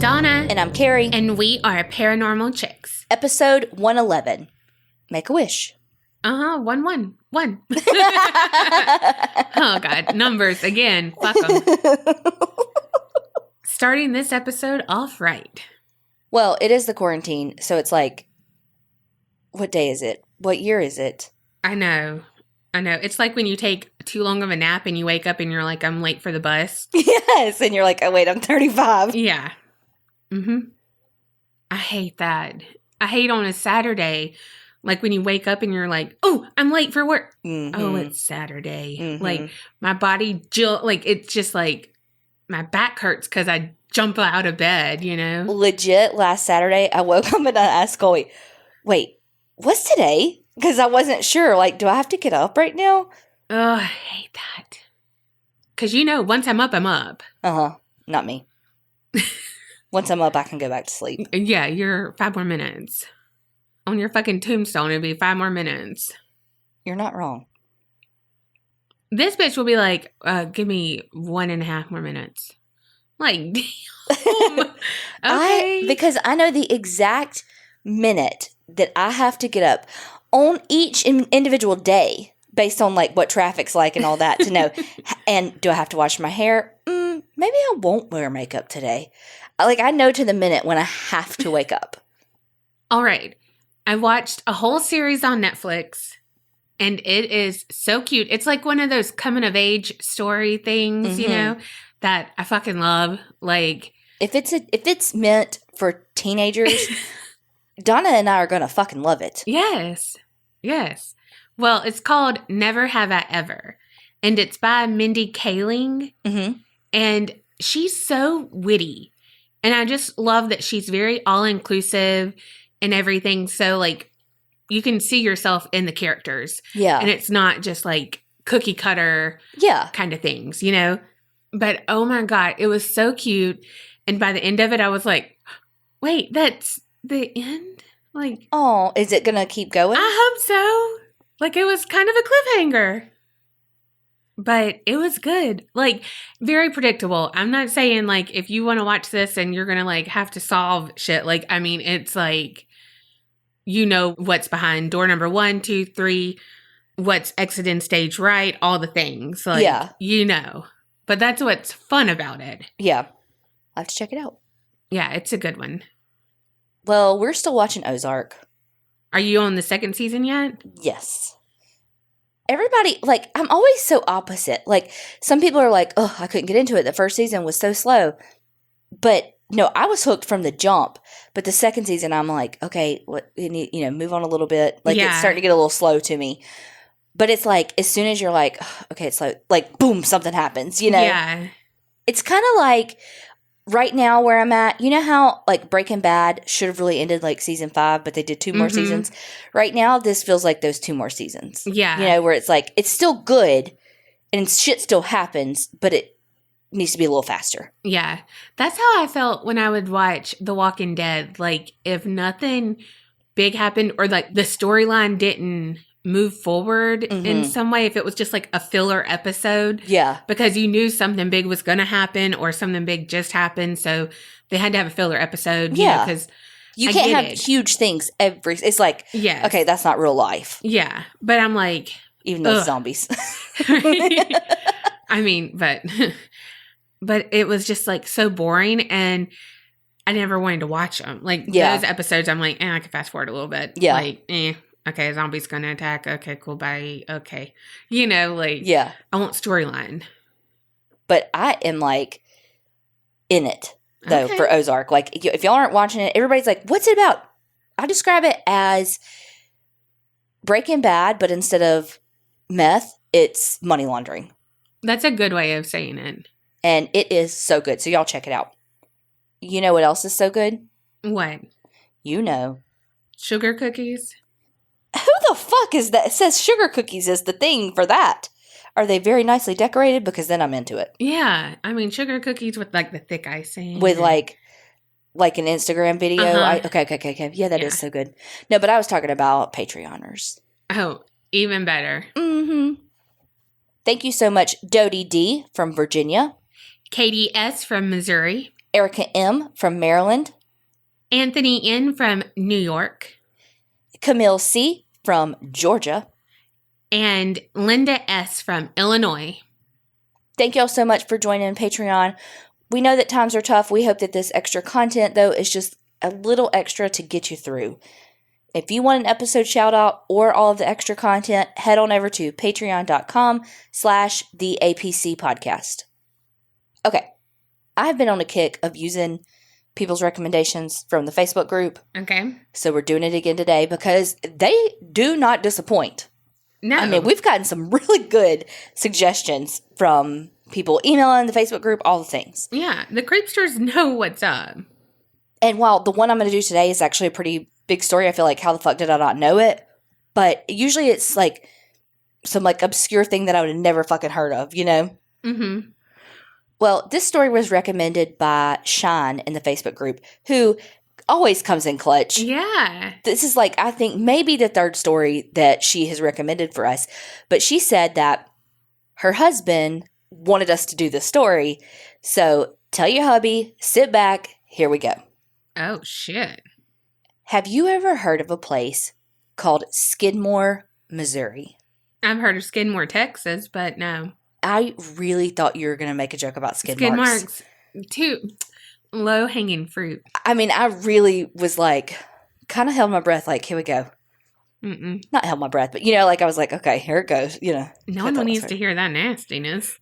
Donna. And I'm Kerri. And we are Paranormal Chicks. Episode 111. Make a wish. 111. Oh, God. Numbers again. Fuck them. Starting this episode off right. Well, it is the quarantine, so it's like, what day is it? What year is it? I know. It's like when you take too long of a nap and you wake up and you're like, I'm late for the bus. Yes. And you're like, oh, wait, I'm 35. Yeah. I hate that. I hate on a Saturday, like when you wake up and you're like, oh, I'm late for work. Mm-hmm. Oh, it's Saturday. Mm-hmm. Like my body, it's just like my back hurts because I jump out of bed, you know? Legit, last Saturday, I woke up and I asked Chloe, wait, what's today? Because I wasn't sure. Like, do I have to get up right now? Oh, I hate that. Because, once I'm up, I'm up. Uh-huh. Not me. Once I'm up, I can go back to sleep. Yeah, you're 5 more minutes. On your fucking tombstone, it'd be 5 more minutes. You're not wrong. This bitch will be like, give me 1.5 more minutes. Like, damn. Okay. Because I know the exact minute that I have to get up on each individual day based on like what traffic's like and all that to know. And do I have to wash my hair? Maybe I won't wear makeup today. Like, I know to the minute when I have to wake up. All right. I watched a whole series on Netflix and it is so cute. It's like one of those coming of age story things, that I fucking love. Like, if it's meant for teenagers, Donna and I are going to fucking love it. Yes. Well, it's called Never Have I Ever. And it's by Mindy Kaling. Mm-hmm. And she's so witty. And I just love that she's very all-inclusive and everything. So, like, you can see yourself in the characters. Yeah. And it's not just, like, cookie cutter kind of things, But, oh, my God, it was so cute. And by the end of it, I was like, wait, that's the end? Like, oh, is it going to keep going? I hope so. Like, it was kind of a cliffhanger. But it was good. Like, very predictable. I'm not saying, like, if you want to watch this and you're going to, like, have to solve shit. Like, I mean, it's like, what's behind door number 1, 2, 3, what's exit in stage right, all the things. Like, But that's what's fun about it. Yeah. I'll have to check it out. Yeah, it's a good one. Well, we're still watching Ozark. Are you on the 2nd season yet? Yes. Everybody, like, I'm always so opposite. Like, some people are like, oh, I couldn't get into it. The first season was so slow. But, no, I was hooked from the jump. But the 2nd season, I'm like, okay, move on a little bit. Like, it's starting to get a little slow to me. But it's like, as soon as you're like, oh, okay, it's slow, like, boom, something happens, Yeah. It's kind of like, right now where I'm at, you know how, like, Breaking Bad should have really ended, like, season 5, but they did 2 more seasons? Right now, this feels like those 2 more seasons. Yeah. Where it's like, it's still good, and shit still happens, but it needs to be a little faster. Yeah. That's how I felt when I would watch The Walking Dead. Like, if nothing big happened, or, like, the storyline didn't move forward in some way, if it was just like a filler episode. Yeah. Because you knew something big was going to happen or something big just happened. So they had to have a filler episode. Yeah. Because you can't have huge things it's like, okay, that's not real life. Yeah. But I'm like. Even though it's zombies. I mean, but it was just like so boring and I never wanted to watch them. Like those episodes, I'm like, I can fast forward a little bit. Yeah. Like, okay, a zombie's gonna attack. Okay, cool, bye. Okay. I want storyline. But I am, like, in it, though, for Ozark. Like, if y'all aren't watching it, everybody's like, what's it about? I describe it as Breaking Bad, but instead of meth, it's money laundering. That's a good way of saying it. And it is so good. So y'all check it out. You know what else is so good? What? Sugar cookies? Who the fuck is that? It says sugar cookies is the thing for that. Are they very nicely decorated? Because then I'm into it. Yeah. I mean, sugar cookies with, like, the thick icing. With, like an Instagram video. Okay. Yeah, that is so good. No, but I was talking about Patreoners. Oh, even better. Mm-hmm. Thank you so much, Dodie D. from Virginia. Katie S. from Missouri. Erica M. from Maryland. Anthony N. from New York. Camille C. from Georgia. And Linda S. from Illinois. Thank y'all so much for joining Patreon. We know that times are tough. We hope that this extra content, though, is just a little extra to get you through. If you want an episode shout out or all of the extra content, head on over to patreon.com/theapc podcast. Okay. I've been on a kick of using people's recommendations from the Facebook group. Okay. So we're doing it again today because they do not disappoint. No. I mean, we've gotten some really good suggestions from people emailing the Facebook group, all the things. Yeah, the creepsters know what's up. And while the one I'm going to do today is actually a pretty big story, I feel like, how the fuck did I not know it? But usually it's like some like obscure thing that I would have never fucking heard of, you know? Mm-hmm. Well, this story was recommended by Shine in the Facebook group, who always comes in clutch. Yeah. This is like, I think, maybe the third story that she has recommended for us. But she said that her husband wanted us to do this story. So tell your hubby, sit back, here we go. Oh, shit. Have you ever heard of a place called Skidmore, Missouri? I've heard of Skidmore, Texas, but no. I really thought you were going to make a joke about skid marks. Too low-hanging fruit. I mean, I really was like, kind of held my breath, like, here we go. Mm-mm. Not held my breath, but, you know, like I was like, okay, here it goes, you know. No one needs to hear that nastiness.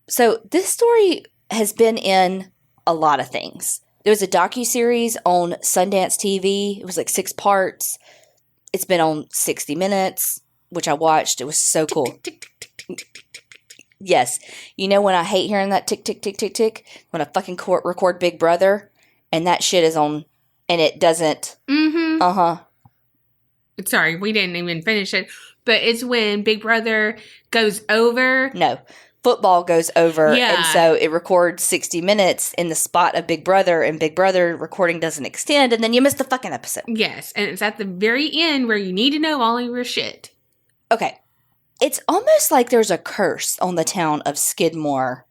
So this story has been in a lot of things. There was a docuseries on Sundance TV. It was like 6 parts. It's been on 60 Minutes, which I watched. It was so cool. Tick, tick, tick, tick, tick, tick, tick, tick. Yes. You know when I hate hearing that tick, tick, tick, tick, tick? When I fucking record Big Brother and that shit is on and it doesn't. Mm-hmm. Uh-huh. Sorry, we didn't even finish it. But it's when Big Brother goes over. No. Football goes over. Yeah. And so it records 60 Minutes in the spot of Big Brother, and Big Brother recording doesn't extend, and then you miss the fucking episode. Yes. And it's at the very end where you need to know all of your shit. Okay. It's almost like there's a curse on the town of Skidmore,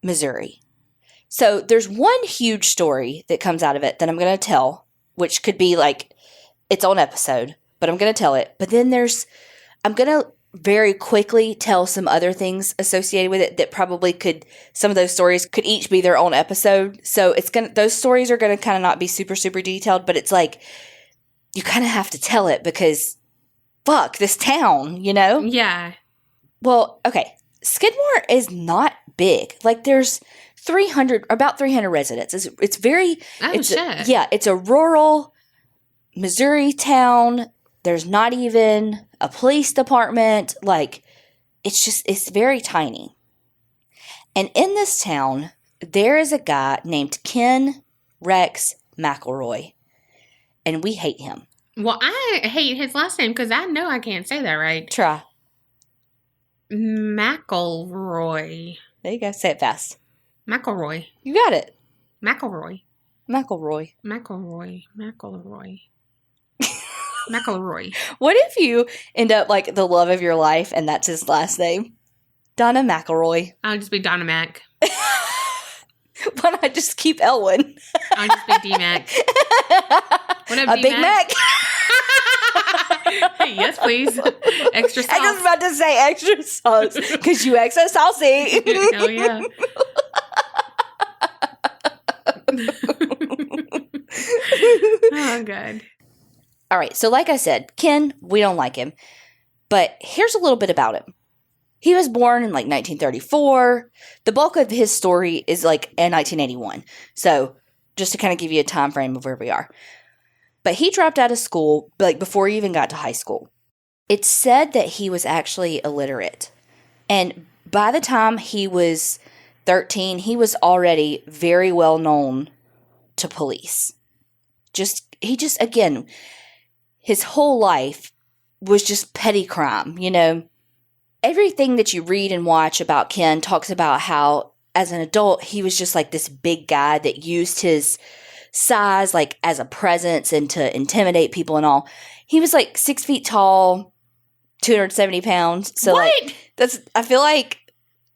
Missouri. So there's one huge story that comes out of it that I'm going to tell, which could be like its own episode, but I'm going to tell it. But then I'm going to very quickly tell some other things associated with it that probably some of those stories could each be their own episode. So those stories are going to kind of not be super, super detailed, but it's like, you kind of have to tell it because fuck this town, you know? Yeah. Well, okay. Skidmore is not big. Like there's about 300 residents. It's very, shit. It's a rural Missouri town. There's not even a police department. Like, it's very tiny. And in this town, there is a guy named Ken Rex McElroy. And we hate him. Well, I hate his last name because I know I can't say that right. Try. McElroy. There you go. Say it fast. McElroy. You got it. McElroy. McElroy. McElroy. McElroy. McElroy. What if you end up like the love of your life and that's his last name? Donna McElroy. I'll just be Donna Mac. Why not just keep Elwin? I'll just be D-Mac. What up, a Big Mac? Yes, please. Extra sauce. I was about to say extra sauce because you extra saucy. Hell yeah. Oh, God. All right. So like I said, Ken, we don't like him. But here's a little bit about him. He was born in like 1934. The bulk of his story is like in 1981. So just to kind of give you a time frame of where we are. But he dropped out of school like before he even got to high school. It's said that he was actually illiterate. And by the time he was 13, he was already very well known to police. Again, his whole life was just petty crime, you know. Everything that you read and watch about Ken talks about how, as an adult, he was just like this big guy that used his size like as a presence and to intimidate people and all. He was like 6 feet tall, 270 pounds. So what? like I feel like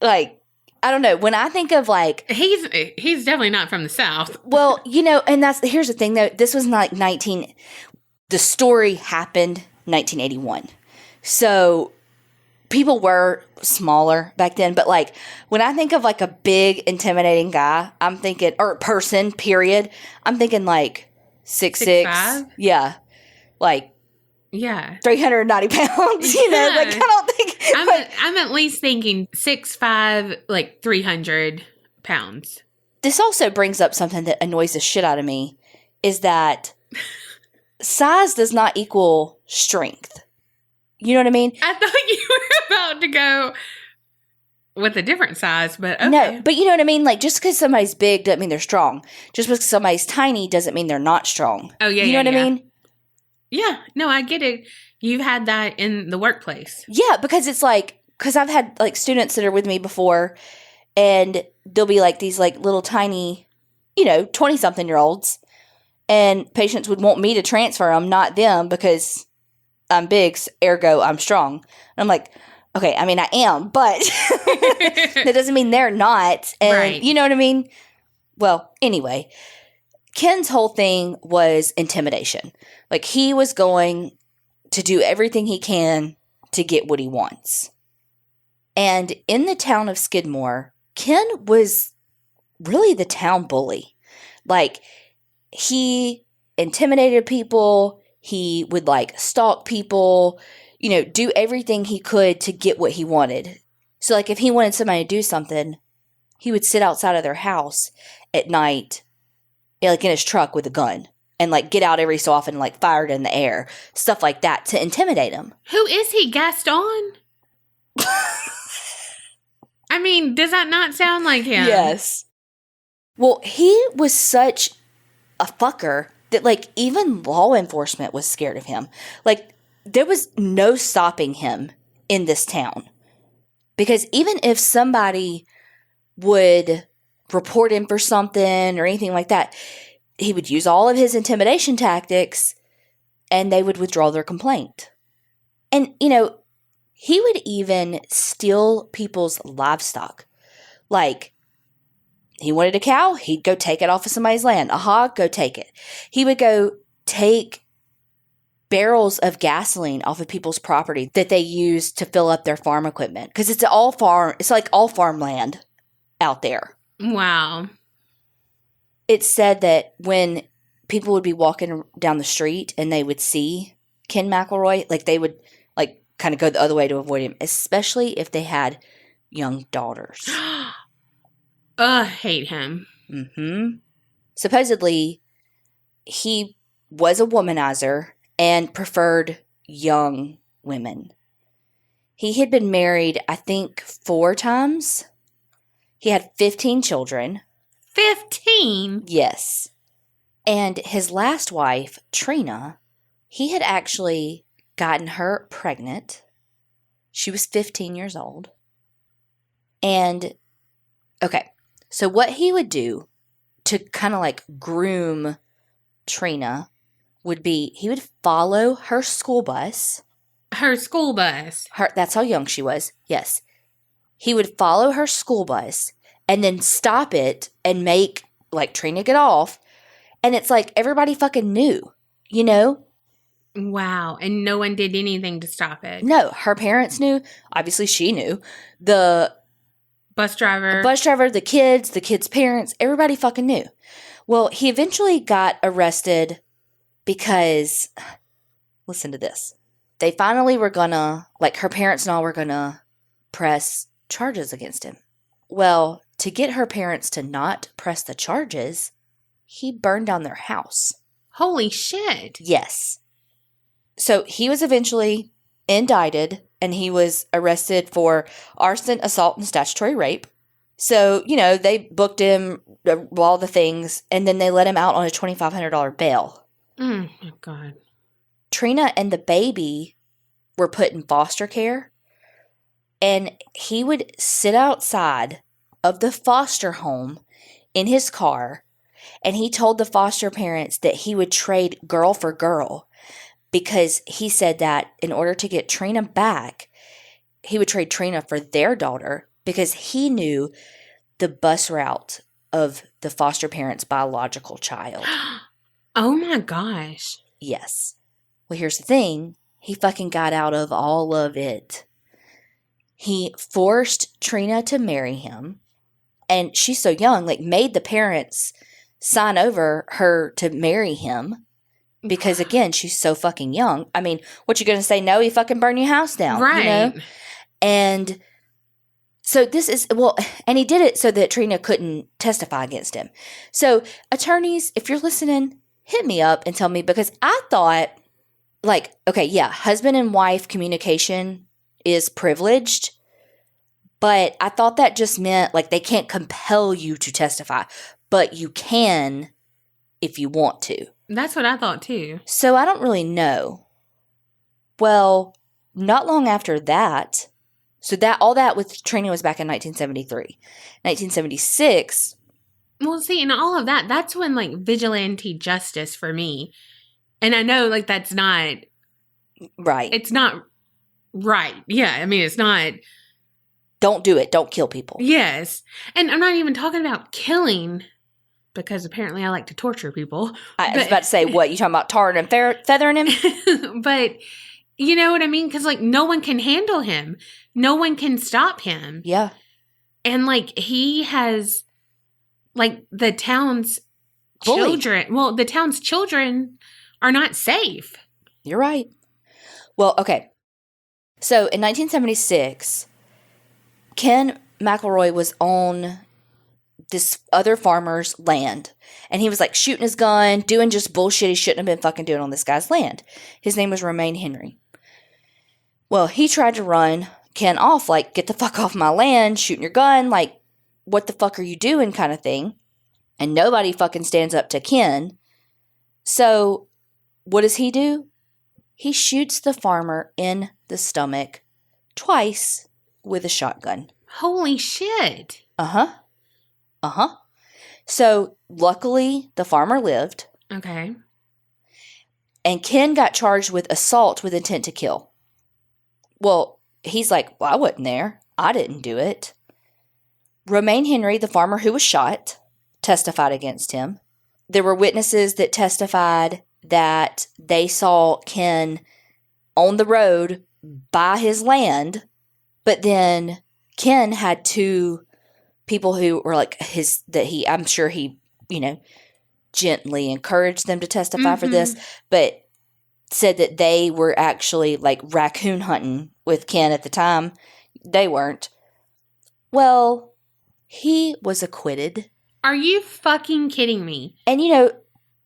I I don't know. When I think of like, he's definitely not from the South. well, and here's the thing though. This was not the story happened 1981. So people were smaller back then. But like when I think of like a big intimidating guy, I'm thinking, or person, period. I'm thinking like 6'6". 6'5"? Yeah. Like, yeah, 390 pounds, Yeah. like I don't think I'm at least thinking 6'5", like 300 pounds. This also brings up something that annoys the shit out of me, is that size does not equal strength. You know what I mean? I thought you were about to go with a different size, but okay. No, but you know what I mean? Like, just because somebody's big doesn't mean they're strong. Just because somebody's tiny doesn't mean they're not strong. Oh, yeah, You know what I mean? Yeah, no, I get it. You've had that in the workplace. Yeah, because it's like, because I've had like students that are with me before, and they'll be like these like little tiny, 20-something-year-olds, and patients would want me to transfer them, not them, because I'm big, ergo I'm strong. And I'm like, okay, I mean, I am, but that doesn't mean they're not. And Right. You know what I mean? Well, anyway, Ken's whole thing was intimidation. Like, he was going to do everything he can to get what he wants. And in the town of Skidmore, Ken was really the town bully. Like, he intimidated people. He would like stalk people, do everything he could to get what he wanted. So like if he wanted somebody to do something, he would sit outside of their house at night, like in his truck with a gun, and like get out every so often and like fire it in the air, stuff like that to intimidate him. Who is he, Gaston? I mean, does that not sound like him? Yes. Well, he was such a fucker that like even law enforcement was scared of him. Like there was no stopping him in this town. Because even if somebody would report him for something or anything like that, he would use all of his intimidation tactics and they would withdraw their complaint. And, he would even steal people's livestock. Like, he wanted a cow, he'd go take it off of somebody's land. A hog, go take it. He would go take barrels of gasoline off of people's property that they use to fill up their farm equipment. Because it's like all farmland out there. Wow. It's said that when people would be walking down the street and they would see Ken McElroy, like they would like kind of go the other way to avoid him, especially if they had young daughters. Hate him. Mm-hmm. Supposedly, he was a womanizer and preferred young women. He had been married, I think, 4 times. He had 15 children. 15? Yes. And his last wife, Trina, he had actually gotten her pregnant. She was 15 years old. And, okay, so what he would do to kind of like groom Trina would be he would follow her school bus. Her school bus. That's how young she was. Yes. He would follow her school bus and then stop it and make like Trina get off. And it's like everybody fucking knew, Wow. And no one did anything to stop it. No, her parents knew. Obviously she knew. The bus driver, the kids' parents, everybody fucking knew. Well, he eventually got arrested because, listen to this. They finally were gonna, like her parents and all were gonna press charges against him. Well, to get her parents to not press the charges, he burned down their house. Holy shit. Yes. So he was eventually indicted and he was arrested for arson, assault, and statutory rape. So, they booked him, all the things, and then they let him out on a $2,500 bail. Oh, God. Trina and the baby were put in foster care, and he would sit outside of the foster home in his car, and he told the foster parents that he would trade girl for girl because he said that in order to get Trina back, he would trade Trina for their daughter because he knew the bus route of the foster parent's biological child. Oh my gosh. Yes. Well, here's the thing. He fucking got out of all of it. He forced Trina to marry him. And she's so young, like made the parents sign over her to marry him. Because again, she's so fucking young. I mean, what you gonna say? No, he fucking burn your house down. Right. You know? And so this is, well, and he did it so that Trina couldn't testify against him. So attorneys, if you're listening, hit me up and tell me, because I thought, like, okay, yeah, husband and wife communication is privileged, but I thought that just meant, like, they can't compel you to testify, but you can if you want to. That's what I thought too. So I don't really know. Well, not long after that, so that all that with Trina was back in 1973. 1976. Well, see, and all of that, that's when, like, vigilante justice for me. And I know, like, that's not... Right. It's not right. Yeah, I mean, it's not... Don't do it. Don't kill people. Yes. And I'm not even talking about killing, because apparently I like to torture people. I was about to say, what? You talking about tarring and feathering him? But you know what I mean? Because, like, no one can handle him. No one can stop him. Yeah. And, like, he has, like, the town's Bullied. children. Well, the town's children are not safe. You're right. Well, okay. So in 1976, Ken McElroy was on this other farmer's land. And he was like shooting his gun, doing just bullshit he shouldn't have been fucking doing on this guy's land. His name was Romaine Henry. Well, he tried to run Ken off, like, get the fuck off my land, shooting your gun, like, what the fuck are you doing kind of thing. And nobody fucking stands up to Ken. So what does he do? He shoots the farmer in the stomach twice with a shotgun. Holy shit. Uh-huh. Uh-huh. So luckily, the farmer lived. Okay. And Ken got charged with assault with intent to kill. Well, he's like, well, I wasn't there. I didn't do it. Romaine Henry, the farmer who was shot, testified against him. There were witnesses that testified that they saw Ken on the road by his land, but then Ken had two people who were like I'm sure he, gently encouraged them to testify for this, but said that they were actually like raccoon hunting with Ken at the time. They weren't. Well, he was acquitted. Are you fucking kidding me? And,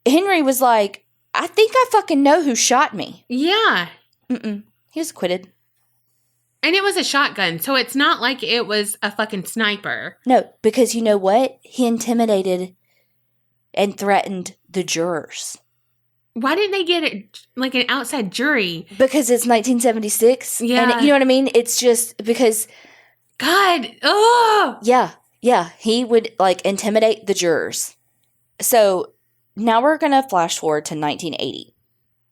Henry was like, I think I fucking know who shot me. Yeah. Mm-mm. He was acquitted. And it was a shotgun, so it's not like it was a fucking sniper. No, because you know what? He intimidated and threatened the jurors. Why didn't they get it like an outside jury? Because it's 1976. Yeah. And you know what I mean? It's just because... God. Oh! Yeah. He would, like, intimidate the jurors. So, now we're going to flash forward to 1980.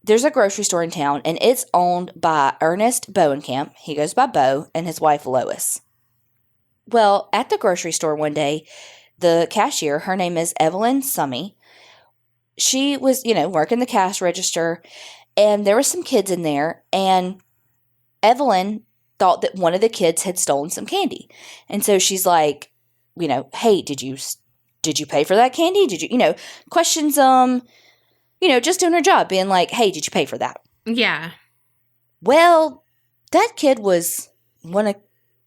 There's a grocery store in town, and it's owned by Ernest Bowenkamp. He goes by Bo, and his wife, Lois. Well, at the grocery store one day, the cashier, her name is Evelyn Summy, she was, working the cash register, and there were some kids in there, and Evelyn thought that one of the kids had stolen some candy. And so she's like, hey, did you pay for that candy? Did you, questions them, just doing her job, being like, hey, did you pay for that? Yeah. Well, that kid was one of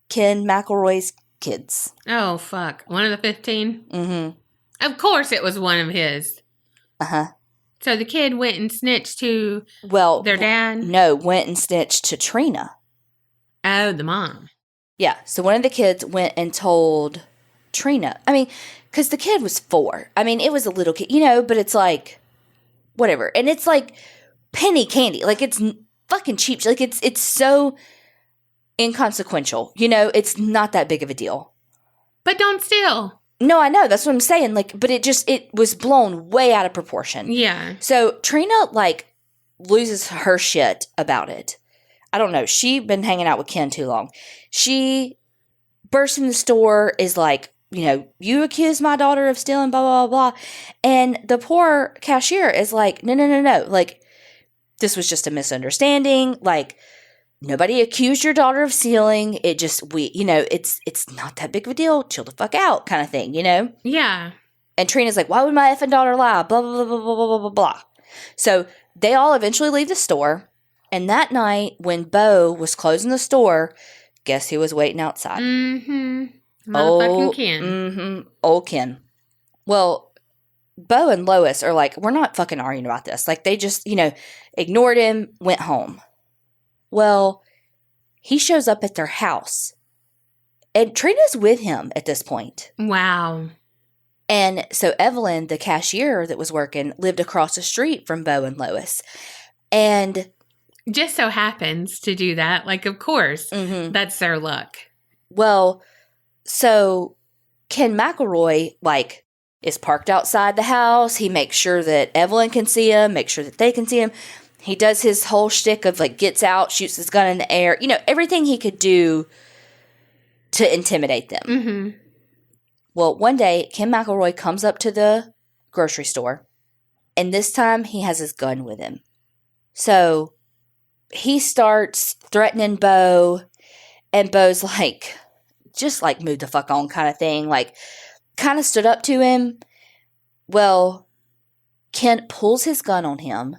Ken McElroy's kids. Oh, fuck. One of the 15? Mm-hmm. Of course it was one of his. Uh-huh. So the kid went and snitched to their dad? No, went and snitched to Trina. Oh, the mom. Yeah, so one of the kids went and told Trina. I mean, because the kid was 4. I mean, it was a little kid, but it's like, whatever. And it's like penny candy. Like, it's fucking cheap. Like, it's so inconsequential. It's not that big of a deal. But don't steal. No, I know. That's what I'm saying. Like, but it was blown way out of proportion. Yeah. So Trina, like, loses her shit about it. I don't know. She'd been hanging out with Ken too long. She bursts in the store, is like, you accused my daughter of stealing, blah, blah, blah, blah. And the poor cashier is like, no. Like, this was just a misunderstanding. Like, nobody accused your daughter of stealing. It just, it's not that big of a deal. Chill the fuck out kind of thing, Yeah. And Trina's like, why would my effing daughter lie? Blah, blah, blah, blah, blah, blah, blah, blah. So they all eventually leave the store. And that night, when Bo was closing the store, guess who was waiting outside? Motherfucking Ken. Old Ken. Well, Bo and Lois are like, we're not fucking arguing about this. Like, they just, ignored him, went home. Well, he shows up at their house. And Trina's with him at this point. Wow. And so Evelyn, the cashier that was working, lived across the street from Bo and Lois. And just so happens to do that. Like, of course, that's their luck. Well, so Ken McElroy, like, is parked outside the house. He makes sure that Evelyn can see him, makes sure that they can see him. He does his whole shtick of, like, gets out, shoots his gun in the air. Everything he could do to intimidate them. Well, one day, Ken McElroy comes up to the grocery store, and this time he has his gun with him. So he starts threatening Bo, and Bo's like, just like, move the fuck on kind of thing, like, kind of stood up to him. Well, Ken pulls his gun on him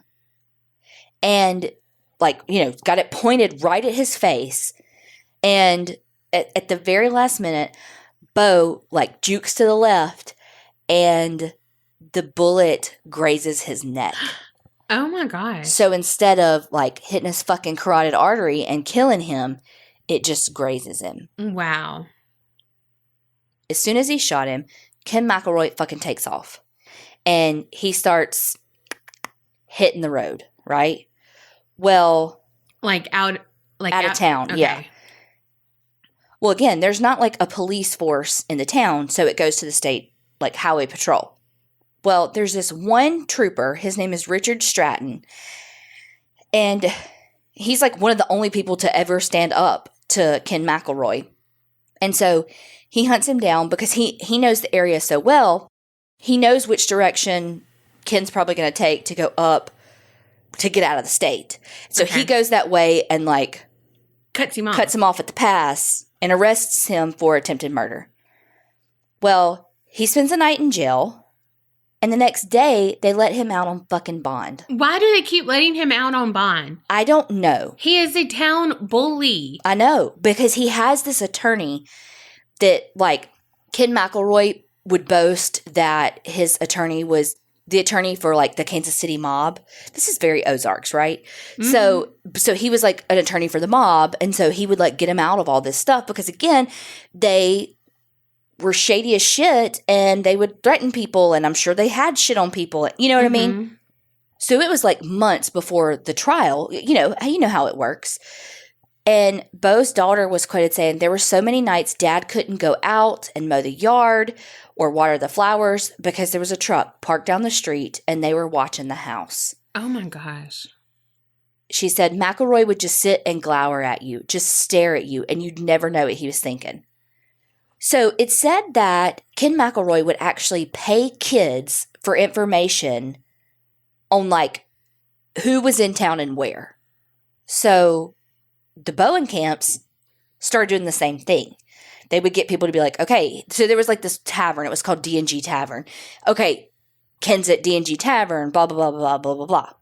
and, like, got it pointed right at his face. And at the very last minute, Bo, like, jukes to the left, and the bullet grazes his neck. Oh my gosh. So instead of, like, hitting his fucking carotid artery and killing him, it just grazes him. Wow. As soon as he shot him, Ken McElroy fucking takes off. And he starts hitting the road, right? Well, out of town, okay. yeah. Well, again, there's not, like, a police force in the town, so it goes to the state, like, highway patrol. Well, there's this one trooper. His name is Richard Stratton. And he's, like, one of the only people to ever stand up to Ken McElroy. And so he hunts him down because he knows the area so well. He knows which direction Ken's probably going to take to go up to get out of the state. So he goes that way and, like, cuts him off at the pass and arrests him for attempted murder. Well, he spends the night in jail, and the next day they let him out on fucking bond. Why do they keep letting him out on bond? I don't know. He is a town bully. I know, because he has this attorney that, like, Ken McElroy would boast that his attorney was the attorney for, like, the Kansas City mob. This is very Ozarks, right? So he was, like, an attorney for the mob, and so he would, like, get him out of all this stuff because, again, they were shady as shit, and they would threaten people, and I'm sure they had shit on people. You know what I mean? So it was, like, months before the trial. You know how it works. And Bo's daughter was quoted saying, there were so many nights Dad couldn't go out and mow the yard or water the flowers because there was a truck parked down the street and they were watching the house. Oh my gosh. She said McElroy would just sit and glower at you, just stare at you, and you'd never know what he was thinking. So it said that Ken McElroy would actually pay kids for information on, like, who was in town and where. So the Bowen camps started doing the same thing. They would get people to be like, okay, so there was, like, this tavern. It was called D&G Tavern. Okay, Ken's at D&G Tavern, blah, blah, blah, blah, blah, blah, blah.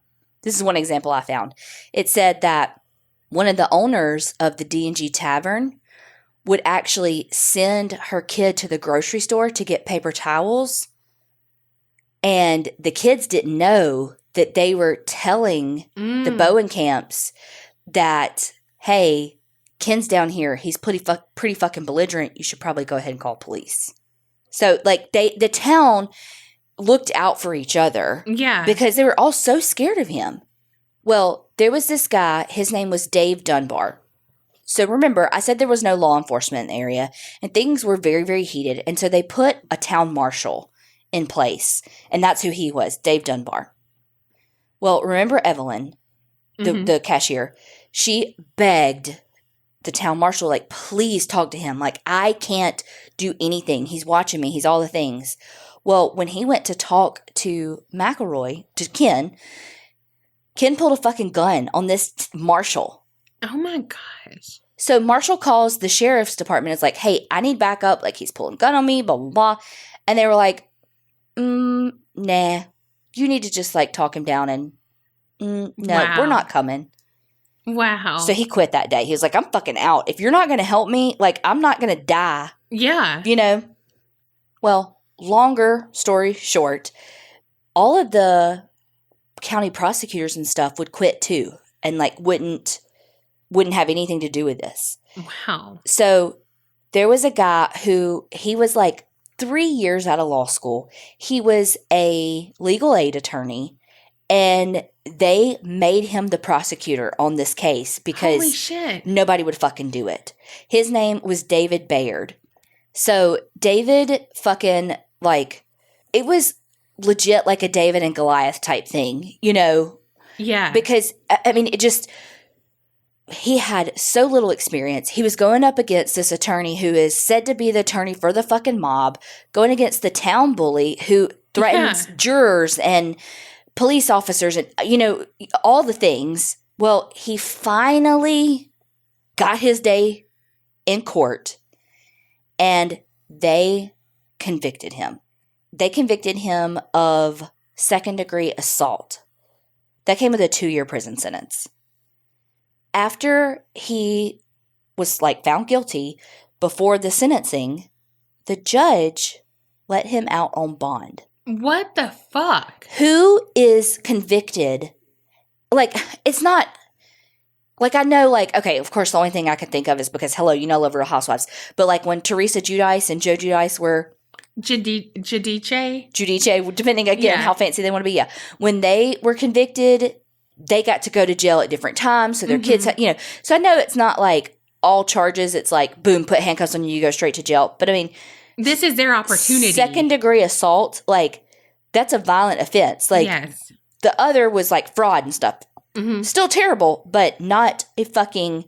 This is one example I found. It said that one of the owners of the D&G Tavern would actually send her kid to the grocery store to get paper towels. And the kids didn't know that they were telling the Bowen camps that, hey, Ken's down here. He's pretty fucking belligerent. You should probably go ahead and call police. So, like, the town looked out for each other. Yeah. Because they were all so scared of him. Well, there was this guy. His name was Dave Dunbar. So remember, I said there was no law enforcement in the area, and things were very, very heated. And so they put a town marshal in place, and that's who he was, Dave Dunbar. Well, remember Evelyn, the cashier? She begged the town marshal, like, please talk to him. Like, I can't do anything. He's watching me. He's all the things. Well, when he went to talk to McElroy, to Ken pulled a fucking gun on this marshal. Oh my gosh. So Marshall calls the sheriff's department. It's like, hey, I need backup. Like, he's pulling a gun on me, blah, blah, blah. And they were like, nah. You need to just, like, talk him down and, no, we're not coming. Wow. So he quit that day. He was like, I'm fucking out. If you're not going to help me, like, I'm not going to die. Yeah. You know? Well, longer story short, all of the county prosecutors and stuff would quit too and, like, wouldn't have anything to do with this. Wow. So there was a guy who, he was like 3 years out of law school. He was a legal aid attorney, and they made him the prosecutor on this case because holy shit, nobody would fucking do it. His name was David Bayard. So David fucking, like, it was legit like a David and Goliath type thing, you know? Yeah. Because, I mean, it just, he had so little experience. He was going up against this attorney who is said to be the attorney for the fucking mob, going against the town bully who threatens jurors and police officers and, you know, all the things. Well, he finally got his day in court, and they convicted him. They convicted him of second-degree assault. That came with a 2-year prison sentence. After he was, like, found guilty, before the sentencing, the judge let him out on bond. What the fuck? Who is convicted? Like, it's not, like, I know, like, okay, of course, the only thing I can think of is because, hello, you know, I love Real Housewives. But, like, when Teresa Giudice and Joe Giudice were Giudice, depending, again, how fancy they want to be, when they were convicted, they got to go to jail at different times, so their kids, you know. So I know it's not, like, all charges. It's like, boom, put handcuffs on you, you go straight to jail. But, I mean, this is their opportunity. Second-degree assault, like, that's a violent offense. Like, yes. The other was, like, fraud and stuff. Mm-hmm. Still terrible, but not a fucking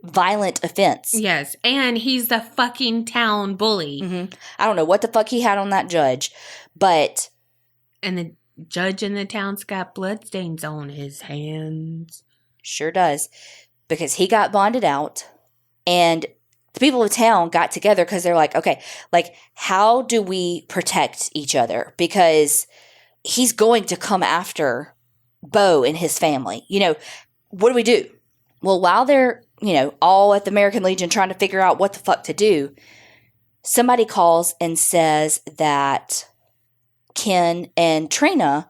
violent offense. Yes, and he's the fucking town bully. Mm-hmm. I don't know what the fuck he had on that judge, but... And the judge in the town's got bloodstains on his hands. Sure does. Because he got bonded out, and the people of town got together because they're like, okay, like, how do we protect each other? Because he's going to come after Bo and his family. You know, what do we do? Well, while they're, you know, all at the American Legion trying to figure out what the fuck to do, somebody calls and says that Ken and Trina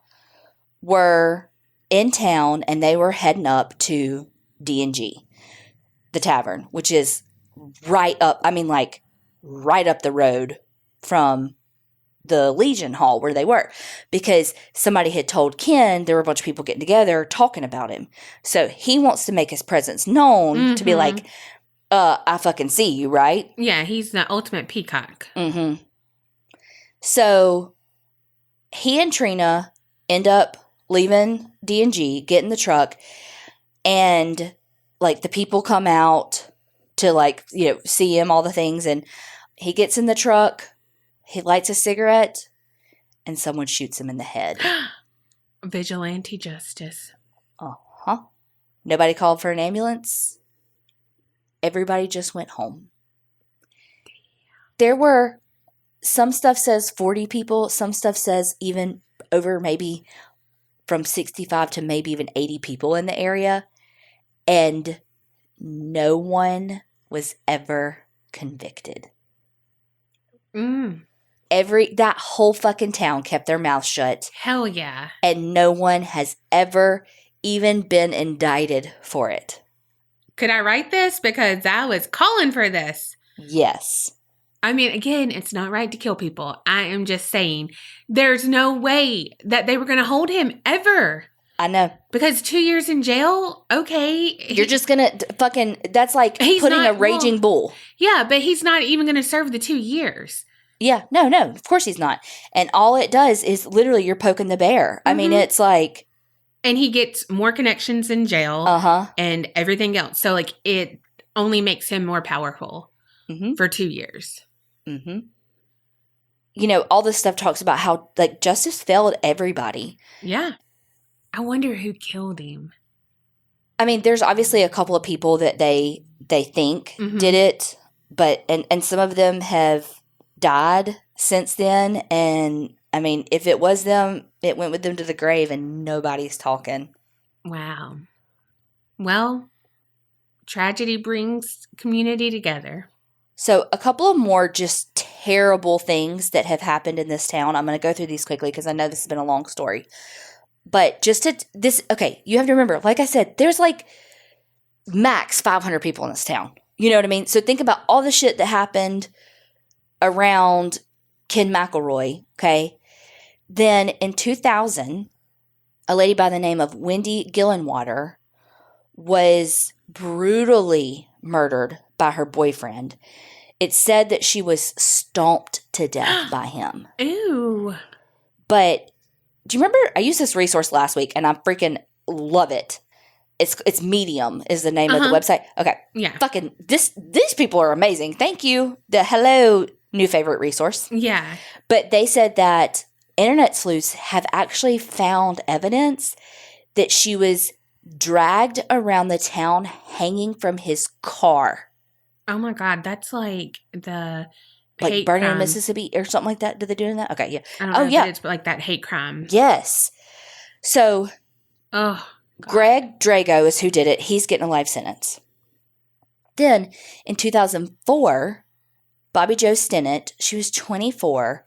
were in town and they were heading up to D&G, the tavern, which is right up, I mean, like, right up the road from the Legion Hall where they were, because somebody had told Ken there were a bunch of people getting together talking about him. So he wants to make his presence known to be like, I fucking see you, right? Yeah, he's the ultimate peacock. Mm-hmm. So he and Trina end up leaving D&G, get in the truck, and, like, the people come out to, like, you know, see him, all the things, and he gets in the truck, he lights a cigarette, and someone shoots him in the head. Vigilante justice. Uh-huh. Nobody called for an ambulance. Everybody just went home. There were, some stuff says 40 people, some stuff says even over maybe from 65 to maybe even 80 people in the area, and no one was ever convicted. That whole fucking town kept their mouth shut. Hell yeah. And no one has ever even been indicted for it. Could I write this? Because I was calling for this. Yes. I mean, again, it's not right to kill people. I am just saying there's no way that they were going to hold him ever. I know. Because 2 years in jail, okay. You're just going to fucking, that's like putting a raging bull. Yeah, but he's not even going to serve the 2 years. Yeah, no, of course he's not. And all it does is literally you're poking the bear. I mean, it's like. And he gets more connections in jail. And everything else. So, like, it only makes him more powerful Mm-hmm. for 2 years. Mm-hmm. You know, all this stuff talks about how, like, justice failed everybody. Yeah. I wonder who killed him. I mean, there's obviously a couple of people that they think did it, but and some of them have died since then. And I mean, if it was them, it went with them to the grave, and nobody's talking. Wow. Well, tragedy brings community together. So a couple of more just terrible things that have happened in this town. I'm going to go through these quickly because I know this has been a long story. But just to this, okay, you have to remember, like I said, there's like max 500 people in this town. You know what I mean? So think about all the shit that happened around Ken McElroy, okay? Then in 2000, a lady by the name of Wendy Gillenwater was brutally murdered by her boyfriend. It's said that she was stomped to death by him. Ew. But do you remember, I used this resource last week and I freaking love it. It's Medium is the name of the website. Okay. Yeah. Fucking these people are amazing. Thank you. The hello new favorite resource. Yeah. But they said that internet sleuths have actually found evidence that she was dragged around the town hanging from his car. Oh my God. That's like the Like hate Burning crime. Mississippi or something like that. Did they do that? Okay, yeah. I don't know, Oh, yeah. but it's like that hate crime. Yes. So Oh, God. Greg Drago is who did it. He's getting a life sentence. Then in 2004, Bobby Jo Stinnett, she was 24.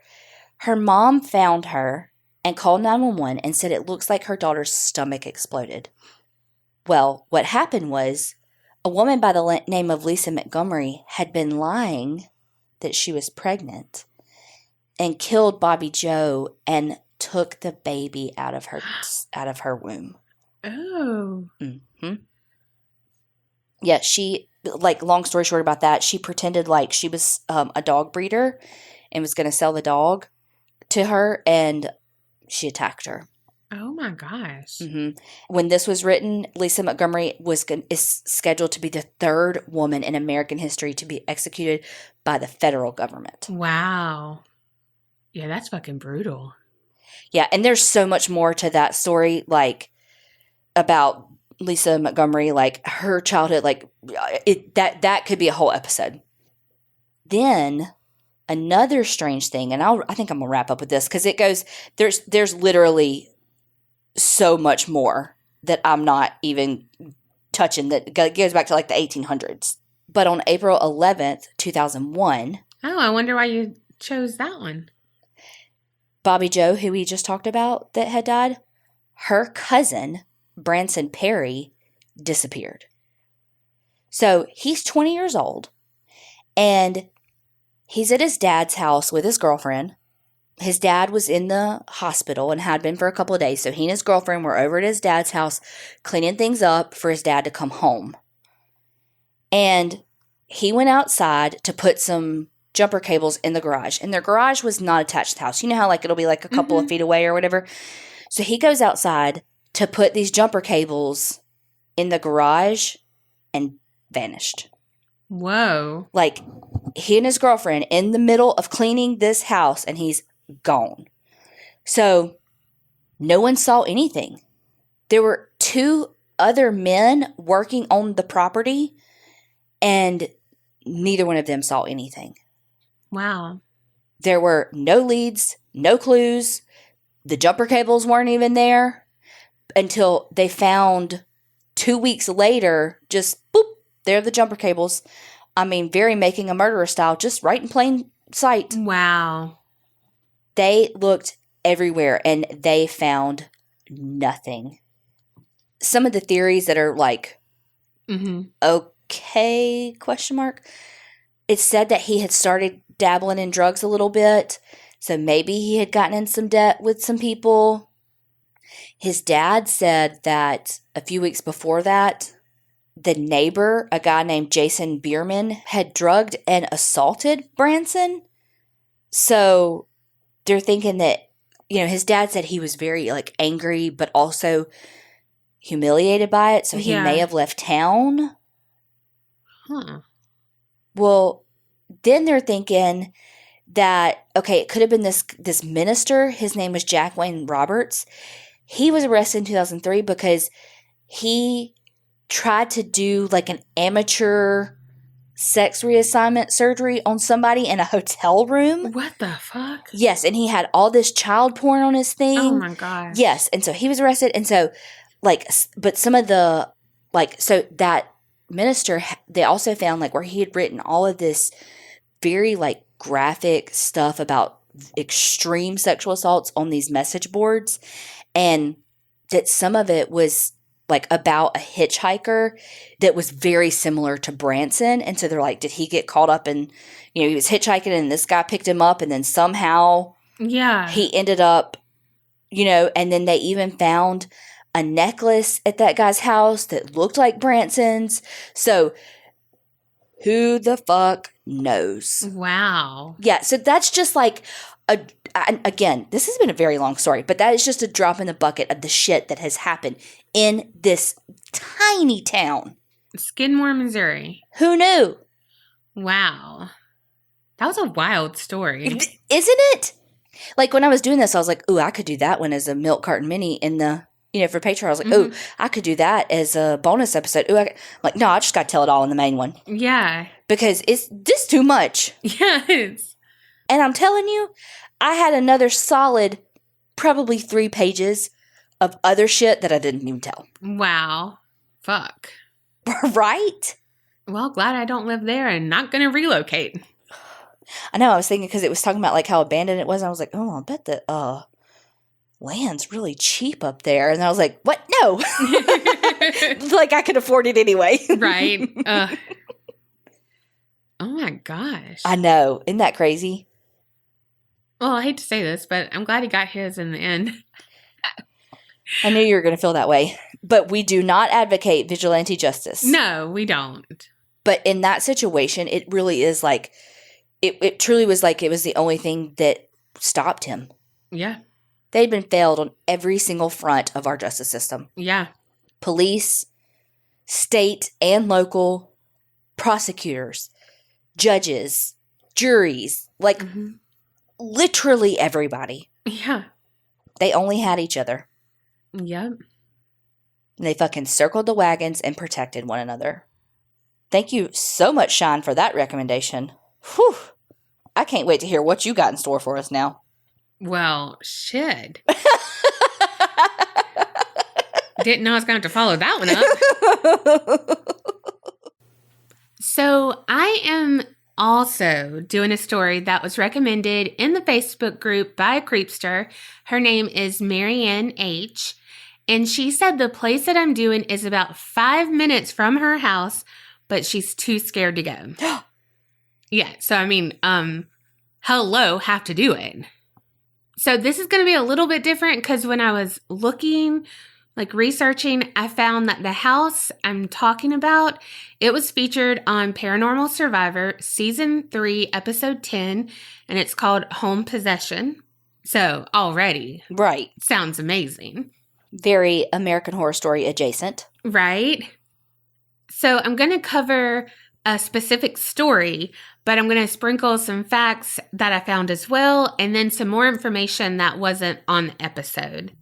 Her mom found her and called 911 and said it looks like her daughter's stomach exploded. Well, what happened was a woman by the name of Lisa Montgomery had been lying that she was pregnant and killed Bobby Jo and took the baby out of her womb. Oh. Mm-hmm. Yeah, she, like, long story short about that, she pretended like she was a dog breeder and was going to sell the dog to her, and she attacked her. Oh my gosh. Mm-hmm. When this was written, Lisa Montgomery is scheduled to be the third woman in American history to be executed by the federal government. Wow. Yeah, that's fucking brutal. Yeah, and there's so much more to that story, like, about Lisa Montgomery, like, her childhood, like, that could be a whole episode. Then another strange thing, and I think I'm going to wrap up with this, because it goes, there's literally so much more that I'm not even touching that goes back to like the 1800s. But on April 11th, 2001. Oh, I wonder why you chose that one. Bobby Jo, who we just talked about that had died, her cousin, Branson Perry, disappeared. So he's 20 years old and he's at his dad's house with his girlfriend. His dad was in the hospital and had been for a couple of days. So he and his girlfriend were over at his dad's house cleaning things up for his dad to come home. And he went outside to put some jumper cables in the garage. And their garage was not attached to the house. You know how like it'll be like a couple of feet away or whatever? So he goes outside to put these jumper cables in the garage and vanished. Whoa. Like he and his girlfriend in the middle of cleaning this house and he's gone. So no one saw anything. There were 2 other men working on the property and neither one of them saw anything. Wow. There were no leads, no clues. The jumper cables weren't even there until they found 2 weeks later, just boop, there are the jumper cables. I mean, very Making a Murderer style, just right in plain sight. Wow. They looked everywhere and they found nothing. Some of the theories that are like, okay, question mark. It said that he had started dabbling in drugs a little bit. So maybe he had gotten in some debt with some people. His dad said that a few weeks before that, the neighbor, a guy named Jason Bierman, had drugged and assaulted Branson. So they're thinking that, you know, his dad said he was very like angry, but also humiliated by it. So he may have left town. Huh. Well, then they're thinking that, okay, it could have been this minister. His name was Jack Wayne Roberts. He was arrested in 2003 because he tried to do like an amateur sex reassignment surgery on somebody in a hotel room. What the fuck? Yes, and he had all this child porn on his thing. Oh my gosh. Yes, and so he was arrested, and so but some of the so that minister, they also found like where he had written all of this very like graphic stuff about extreme sexual assaults on these message boards, and that some of it was like about a hitchhiker that was very similar to Branson. And so they're like, did he get caught up in, he was hitchhiking and this guy picked him up and then somehow he ended up, and then they even found a necklace at that guy's house that looked like Branson's. So who the fuck knows? Wow. Yeah. So that's just like again, this has been a very long story, but that is just a drop in the bucket of the shit that has happened in this tiny town. Skidmore, Missouri. Who knew? Wow. That was a wild story. Isn't it? Like when I was doing this, I was like, ooh, I could do that one as a milk carton mini in the, for Patreon. I was like, ooh, I could do that as a bonus episode. Ooh, I'm like, no, I just got to tell it all in the main one. Yeah. Because it's just too much. Yes. And I'm telling you, I had another solid, probably 3 pages of other shit that I didn't even tell. Wow. Fuck. Right? Well, glad I don't live there and not going to relocate. I know. I was thinking because it was talking about like how abandoned it was. And I was like, oh, I bet that land's really cheap up there. And I was like, what? No. Like I could afford it anyway. Right. Oh my gosh. I know. Isn't that crazy? Well, I hate to say this, but I'm glad he got his in the end. I knew you were going to feel that way. But we do not advocate vigilante justice. No, we don't. But in that situation, it really is like, it truly was like it was the only thing that stopped him. Yeah. They'd been failed on every single front of our justice system. Yeah. Police, state and local, prosecutors, judges, juries, like literally everybody. Yeah. They only had each other. Yep. And they fucking circled the wagons and protected one another. Thank you so much, Sean, for that recommendation. Whew. I can't wait to hear what you got in store for us now. Well, shit. Didn't know I was going to have to follow that one up. So I am also doing a story that was recommended in the Facebook group by a creepster. Her name is Marianne H. And she said the place that I'm doing is about 5 minutes from her house, but she's too scared to go. Yeah. So, I mean, hello, have to do it. So this is going to be a little bit different because when I was looking, like researching, I found that the house I'm talking about, it was featured on Paranormal Survivor Season 3, Episode 10, and it's called Home Possession. So already. Right. Sounds amazing. Very American Horror Story adjacent. Right. So I'm going to cover a specific story, but I'm going to sprinkle some facts that I found as well, and then some more information that wasn't on the episode.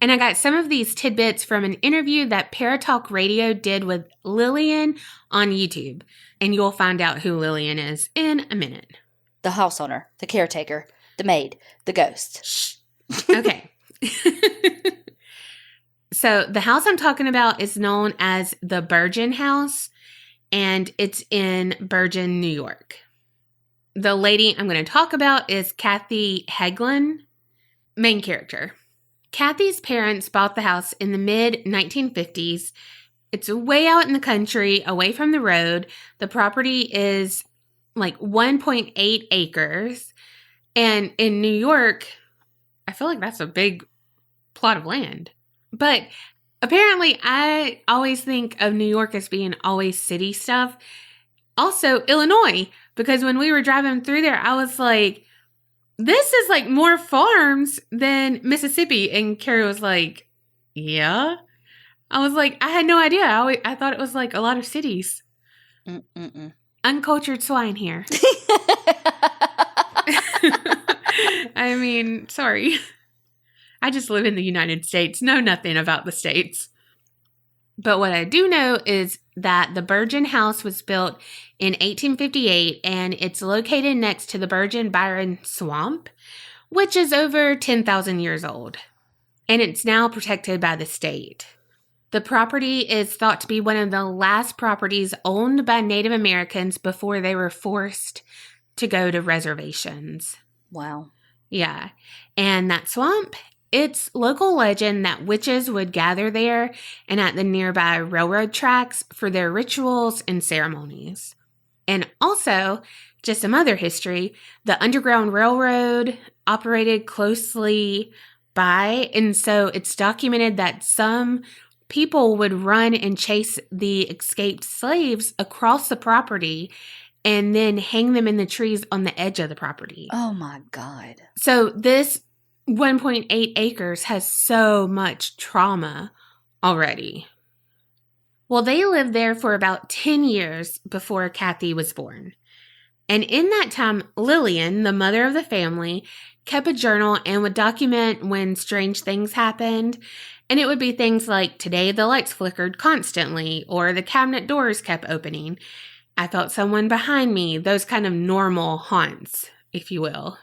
And I got some of these tidbits from an interview that Paratalk Radio did with Lillian on YouTube. And you'll find out who Lillian is in a minute. The house owner, the caretaker, the maid, the ghost. Shh. Okay. So the house I'm talking about is known as the Bergen House, and it's in Bergen, New York. The lady I'm going to talk about is Kathy Hagelin, main character. Kathy's parents bought the house in the mid-1950s. It's way out in the country, away from the road. The property is like 1.8 acres. And in New York, I feel like that's a big plot of land. But apparently, I always think of New York as being always city stuff. Also, Illinois, because when we were driving through there, I was like, this is like more farms than Mississippi. And Kerri was like, yeah. I was like, I had no idea. I thought it was like a lot of cities. Mm-mm-mm. Uncultured swine here. I mean, sorry. I just live in the United States, know nothing about the States. But what I do know is that the Bergen House was built in 1858, and it's located next to the Bergen Byron Swamp, which is over 10,000 years old. And it's now protected by the state. The property is thought to be one of the last properties owned by Native Americans before they were forced to go to reservations. Wow. Yeah. And that swamp, it's local legend that witches would gather there and at the nearby railroad tracks for their rituals and ceremonies. And also, just some other history, the Underground Railroad operated closely by, and so it's documented that some people would run and chase the escaped slaves across the property and then hang them in the trees on the edge of the property. Oh my God. So this 1.8 acres has so much trauma already. Well, they lived there for about 10 years before Kathy was born. And in that time, Lillian, the mother of the family, kept a journal and would document when strange things happened. And it would be things like, today the lights flickered constantly, or the cabinet doors kept opening. I felt someone behind me, those kind of normal haunts, if you will.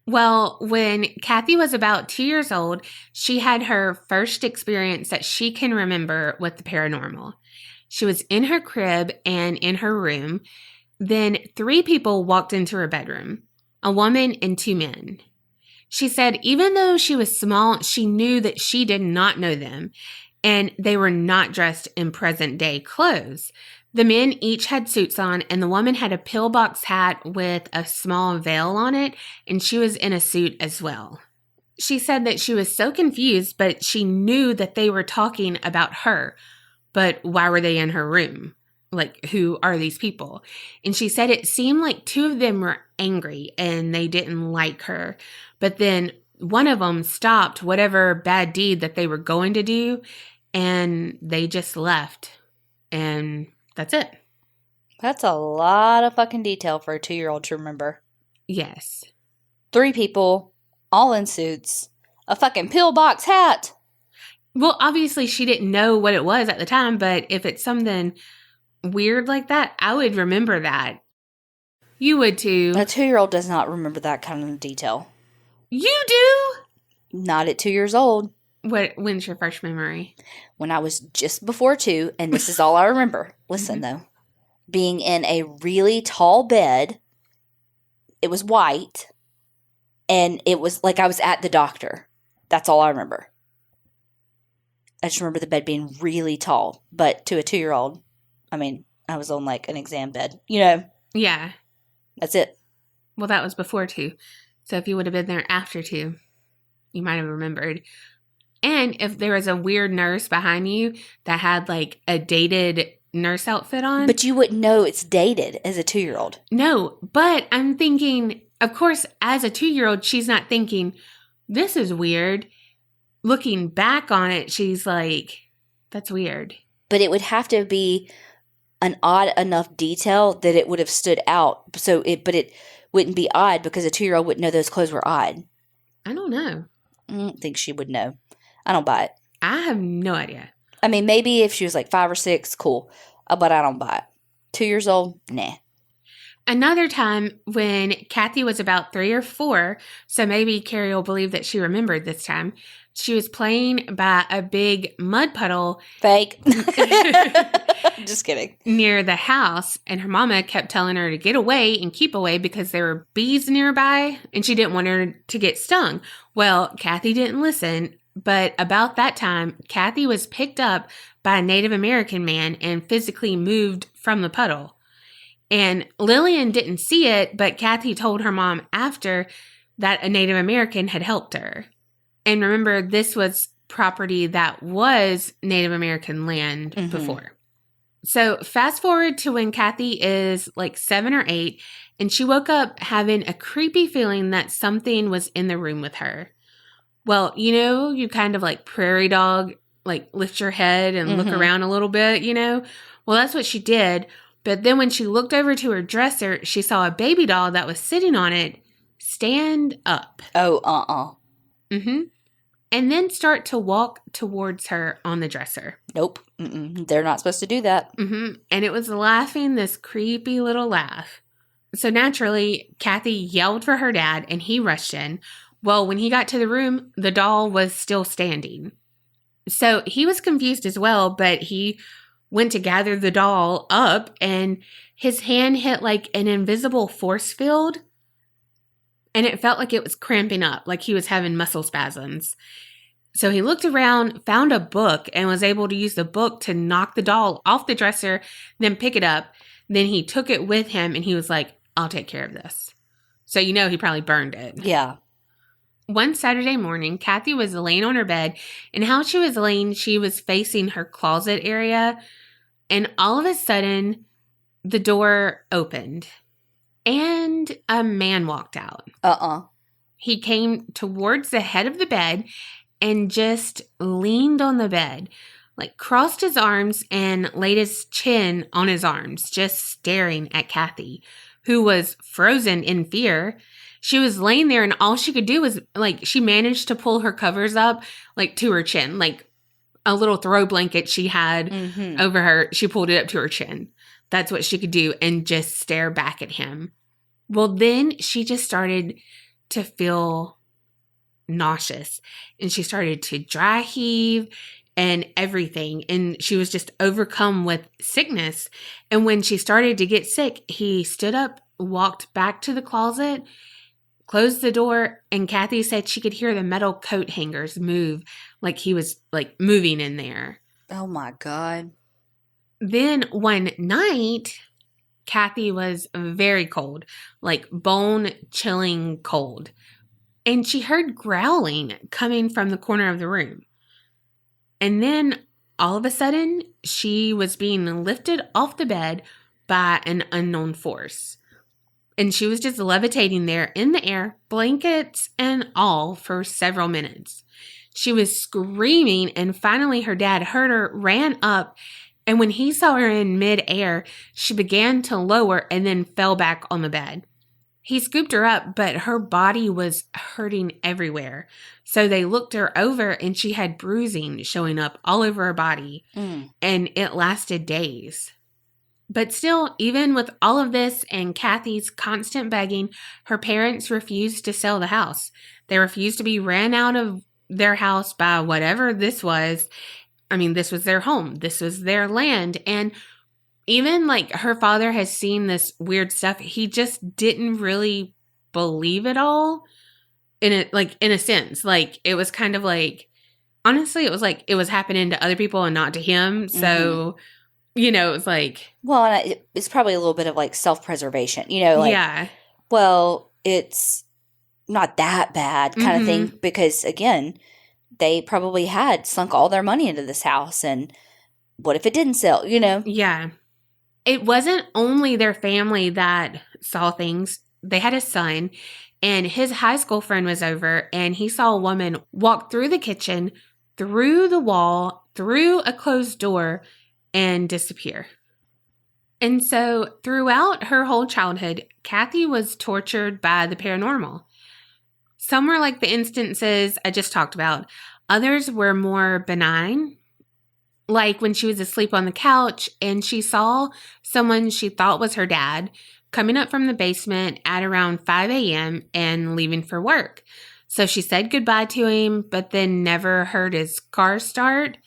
Well, when Kathy was about 2 years old, she had her first experience that she can remember with the paranormal. She was in her crib and in her room. Then 3 people walked into her bedroom, a woman and 2 men. She said even though she was small, she knew that she did not know them, and they were not dressed in present-day clothes. The men each had suits on, and the woman had a pillbox hat with a small veil on it, and she was in a suit as well. She said that she was so confused, but she knew that they were talking about her. But why were they in her room? Like, who are these people? And she said it seemed like 2 of them were angry and they didn't like her. But then one of them stopped whatever bad deed that they were going to do, and they just left. And that's it. That's a lot of fucking detail for a 2-year-old to remember. Yes. 3 people, all in suits, a fucking pillbox hat. Well, obviously she didn't know what it was at the time, but if it's something weird like that, I would remember that. You would too. A 2-year-old does not remember that kind of detail. You do? Not at 2 years old. When's your first memory? When I was just before 2, and this is all I remember. Listen, though. Being in a really tall bed. It was white. And it was like I was at the doctor. That's all I remember. I just remember the bed being really tall. But to a 2-year-old, I mean, I was on like an exam bed. You know? Yeah. That's it. Well, that was before 2. So if you would have been there after 2, you might have remembered. And if there was a weird nurse behind you that had like a dated nurse outfit on. But you wouldn't know it's dated as a 2-year-old. No, but I'm thinking, of course, as a 2-year-old, she's not thinking, this is weird. Looking back on it, she's like, that's weird. But it would have to be an odd enough detail that it would have stood out. But it wouldn't be odd because a 2-year-old wouldn't know those clothes were odd. I don't know. I don't think she would know. I don't buy it. I have no idea. I mean, maybe if she was like 5 or 6, cool. But I don't buy it. 2 years old, nah. Another time when Kathy was about 3 or 4, so maybe Kerri will believe that she remembered this time, she was playing by a big mud puddle. Fake. Just kidding. Near the house, and her mama kept telling her to get away and keep away because there were bees nearby, and she didn't want her to get stung. Well, Kathy didn't listen, but about that time, Kathy was picked up by a Native American man and physically moved from the puddle. And Lillian didn't see it, but Kathy told her mom after that a Native American had helped her. And remember, this was property that was Native American land before. So fast forward to when Kathy is like 7 or 8, and she woke up having a creepy feeling that something was in the room with her. Well, you know, you kind of like prairie dog, like lift your head and look around a little bit, you know? Well, that's what she did. But then when she looked over to her dresser, she saw a baby doll that was sitting on it stand up. Oh, Mm-hmm. And then start to walk towards her on the dresser. Nope. Mm-mm. They're not supposed to do that. Mm-hmm. And it was laughing this creepy little laugh. So naturally, Kathy yelled for her dad and he rushed in. Well, when he got to the room, the doll was still standing. So he was confused as well, but he went to gather the doll up and his hand hit like an invisible force field. And it felt like it was cramping up, like he was having muscle spasms. So he looked around, found a book, and was able to use the book to knock the doll off the dresser, then pick it up. Then he took it with him, and he was like, I'll take care of this. So you know he probably burned it. Yeah. One Saturday morning, Kathy was laying on her bed, and how she was laying, she was facing her closet area, and all of a sudden, the door opened. And a man walked out. He came towards the head of the bed and just leaned on the bed, like crossed his arms and laid his chin on his arms, just staring at Kathy, who was frozen in fear. She was laying there and all she could do was like, she managed to pull her covers up like to her chin, like a little throw blanket she had over her. She pulled it up to her chin. That's what she could do and just stare back at him. Well, then she just started to feel nauseous and she started to dry heave and everything. And she was just overcome with sickness. And when she started to get sick, he stood up, walked back to the closet, closed the door, and Kathy said she could hear the metal coat hangers move like he was like moving in there. Oh my God. Then one night, Kathy was very cold, like bone-chilling cold. And she heard growling coming from the corner of the room. And then all of a sudden, she was being lifted off the bed by an unknown force. And she was just levitating there in the air, blankets and all, for several minutes. She was screaming, and finally her dad heard her, ran up, and when he saw her in midair, she began to lower and then fell back on the bed. He scooped her up, but her body was hurting everywhere. So they looked her over and she had bruising showing up all over her body. And it lasted days. But still, even with all of this and Kathy's constant begging, her parents refused to sell the house. They refused to be ran out of their house by whatever this was. I mean, this was their home. This was their land. And even like her father has seen this weird stuff. He just didn't really believe it all in a sense. Like it was kind of like, honestly, it was like it was happening to other people and not to him. So, you know, it was like. Well, it's probably a little bit of like self-preservation, you know, like, yeah. Well, it's not that bad kind of thing because again, they probably had sunk all their money into this house and what if it didn't sell, you know? Yeah. It wasn't only their family that saw things. They had a son and his high school friend was over and he saw a woman walk through the kitchen, through the wall, through a closed door and disappear. And so throughout her whole childhood, Kathy was tortured by the paranormal. Some were like the instances I just talked about. Others were more benign, like when she was asleep on the couch and she saw someone she thought was her dad coming up from the basement at around 5 a.m. and leaving for work. So she said goodbye to him, but then never heard his car start.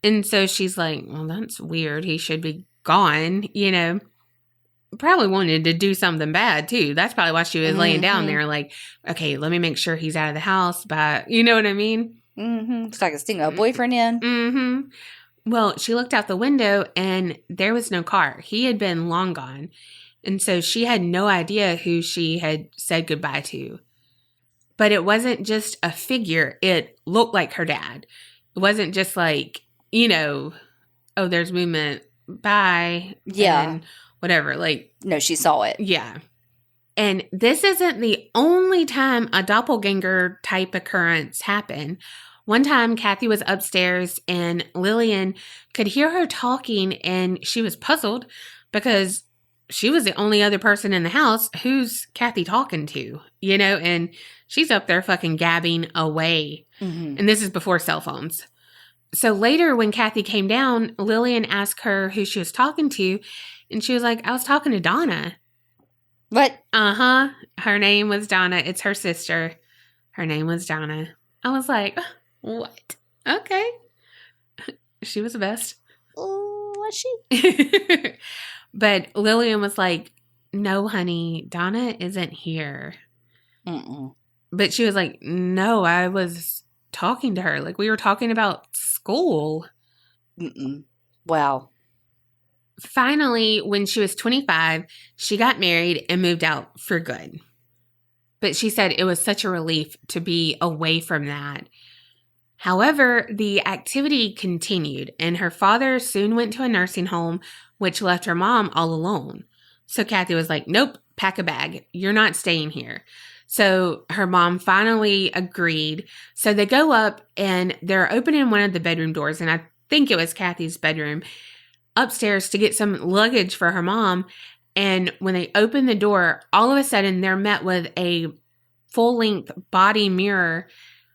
And so she's like, well, that's weird. He should be gone, you know. Probably wanted to do something bad too. That's probably why she was laying down there like, okay, let me make sure he's out of the house. But you know what I mean? It's like sticking a boyfriend in. Well, she looked out the window and there was no car. He had been long gone. And so she had no idea who she had said goodbye to. But it wasn't just a figure. It looked like her dad. It wasn't just like, you know, oh, there's movement. Bye. Yeah. And whatever. Like, no, she saw it. Yeah. And this isn't the only time a doppelganger type occurrence happened. One time, Kathy was upstairs and Lillian could hear her talking and she was puzzled, because she was the only other person in the house. Who's Kathy talking to, and she's up there fucking gabbing away. Mm-hmm. And this is before cell phones. So later when Kathy came down, Lillian asked her who she was talking to, and she was like, I was talking to Donna. What? Uh-huh. Her name was Donna. It's her sister. Her name was Donna. I was like, what? Okay. She was the best. Oh, was she? But Lillian was like, no, honey, Donna isn't here. Mm-mm. But she was like, no, I was talking to her. Like, we were talking about school. Mm-mm. Wow. Finally, when she was 25, she got married and moved out for good. But she said it was such a relief to be away from that. However, the activity continued, and her father soon went to a nursing home, which left her mom all alone. So Kathy was like, nope, pack a bag. You're not staying here. So her mom finally agreed. So they go up, and they're opening one of the bedroom doors, and I think it was Kathy's bedroom, upstairs to get some luggage for her mom. And when they open the door, all of a sudden they're met with a full-length body mirror,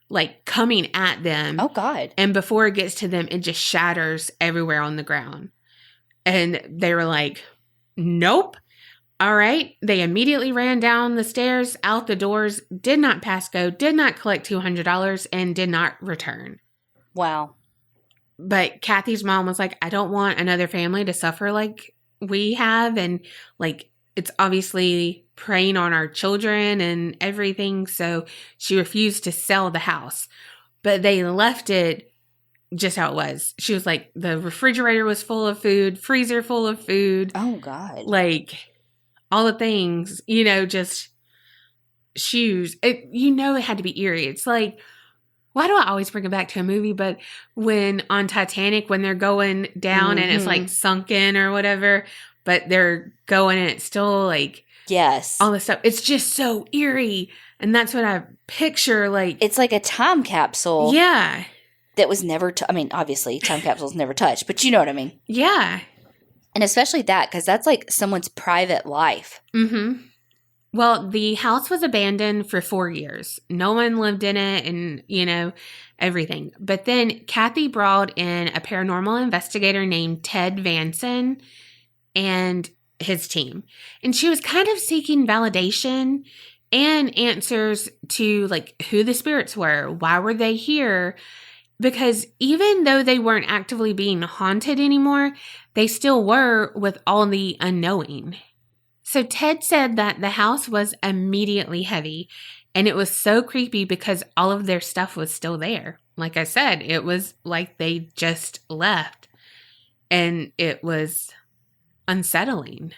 like coming at them. Oh, God. And before it gets to them, it just shatters everywhere on the ground. And they were like, nope. All right. They immediately ran down the stairs, out the doors, did not pass go, did not collect $200, and did not return. Wow. But Kathy's mom was like, I don't want another family to suffer like we have. And like, it's obviously preying on our children and everything. So she refused to sell the house. But they left it just how it was. She was like, the refrigerator was full of food, freezer full of food. Oh, God. Like, all the things, just shoes. It had to be eerie. It's like, why do I always bring it back to a movie? But when on Titanic, when they're going down and it's like sunken or whatever, but they're going and it's still like, yes, all this stuff. It's just so eerie. And that's what I picture. Like, it's like a time capsule. Yeah. That was never, obviously time capsules never touched, but you know what I mean? Yeah. And especially that, because that's like someone's private life. Mm-hmm. Well, the house was abandoned for 4 years. No one lived in it and, everything. But then Kathy brought in a paranormal investigator named Ted Vanson and his team. And she was kind of seeking validation and answers to like who the spirits were, why were they here? Because even though they weren't actively being haunted anymore, they still were with all the unknowing. So Ted said that the house was immediately heavy, and it was so creepy because all of their stuff was still there. Like I said, it was like they just left, and it was unsettling.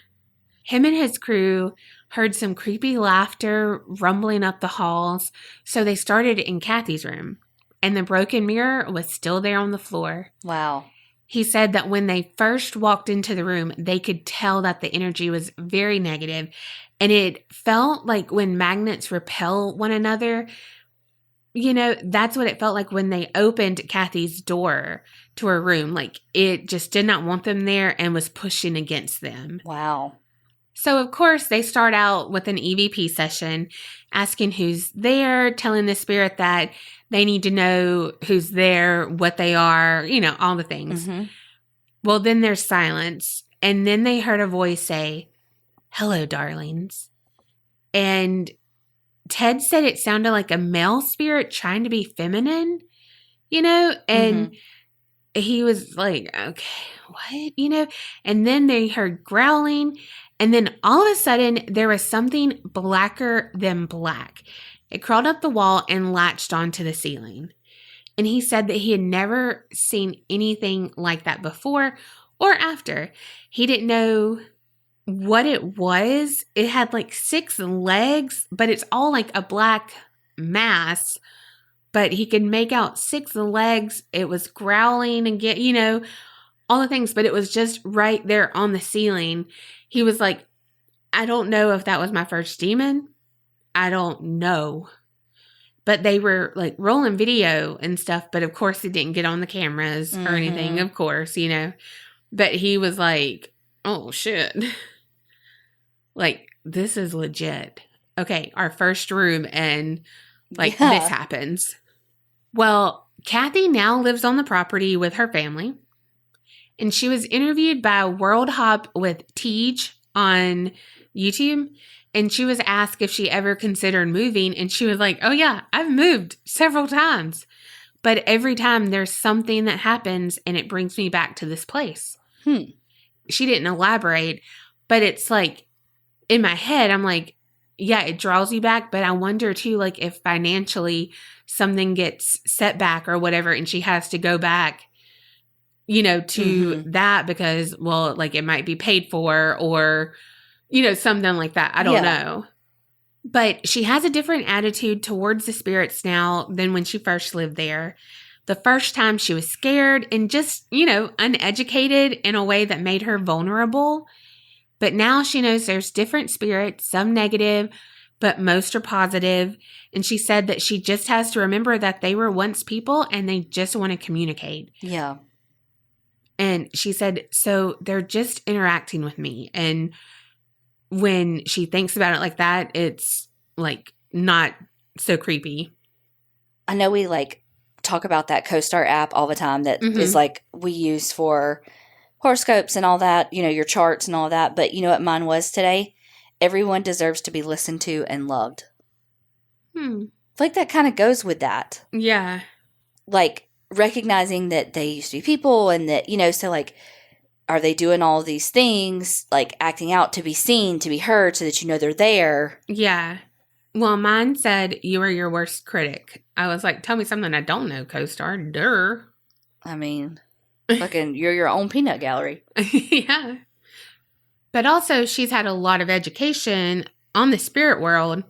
Him and his crew heard some creepy laughter rumbling up the halls, so they started in Kathy's room, and the broken mirror was still there on the floor. Wow. He said that when they first walked into the room, they could tell that the energy was very negative, and it felt like when magnets repel one another, that's what it felt like when they opened Kathy's door to her room. Like it just did not want them there and was pushing against them. Wow. So, of course, they start out with an EVP session, asking who's there, telling the spirit that they need to know who's there, what they are, all the things. Mm-hmm. Well, then there's silence. And then they heard a voice say, "Hello, darlings." And Ted said it sounded like a male spirit trying to be feminine, and he was like, okay, what, and then they heard growling. And then all of a sudden, there was something blacker than black. It crawled up the wall and latched onto the ceiling. And he said that he had never seen anything like that before or after. He didn't know what it was. It had like 6 legs, but it's all like a black mass. But he could make out 6 legs. It was growling and all the things, but it was just right there on the ceiling. He was like, I don't know if that was my first demon. I don't know. But they were like rolling video and stuff. But of course, it didn't get on the cameras or anything, of course, But he was like, Oh, shit. Like, this is legit. Okay, our first room, and like this happens. Well, Kathy now lives on the property with her family, and she was interviewed by World Hop with Tej on YouTube, and she was asked if she ever considered moving, and she was like, oh yeah, I've moved several times, but every time there's something that happens and it brings me back to this place. She didn't elaborate, but it's like, in my head, I'm like, yeah, it draws you back, but I wonder too, like, if financially something gets set back or whatever, and she has to go back, you know, to that because, well, like, it might be paid for or, you know, something like that. I don't know. But she has a different attitude towards the spirits now than when she first lived there. The first time she was scared and just, you know, uneducated in a way that made her vulnerable. But now she knows there's different spirits, some negative, but most are positive. And she said that she just has to remember that they were once people and they just want to communicate. Yeah. And she said, so they're just interacting with me. And when she thinks about it like that, it's like not so creepy. I know we like talk about that CoStar app all the time that is like we use for horoscopes and all that, you know, your charts and all that. But you know what mine was today? Everyone deserves to be listened to and loved. I like that kind of goes with that. Yeah. Like recognizing that they used to be people and that, you know, so like, are they doing all these things, like acting out to be seen, to be heard so that you know they're there? Yeah. Well, mine said, you are your worst critic. I was like, tell me something I don't know, CoStar. Durr. I mean, fucking, you're your own peanut gallery. Yeah. But also, she's had a lot of education on the spirit world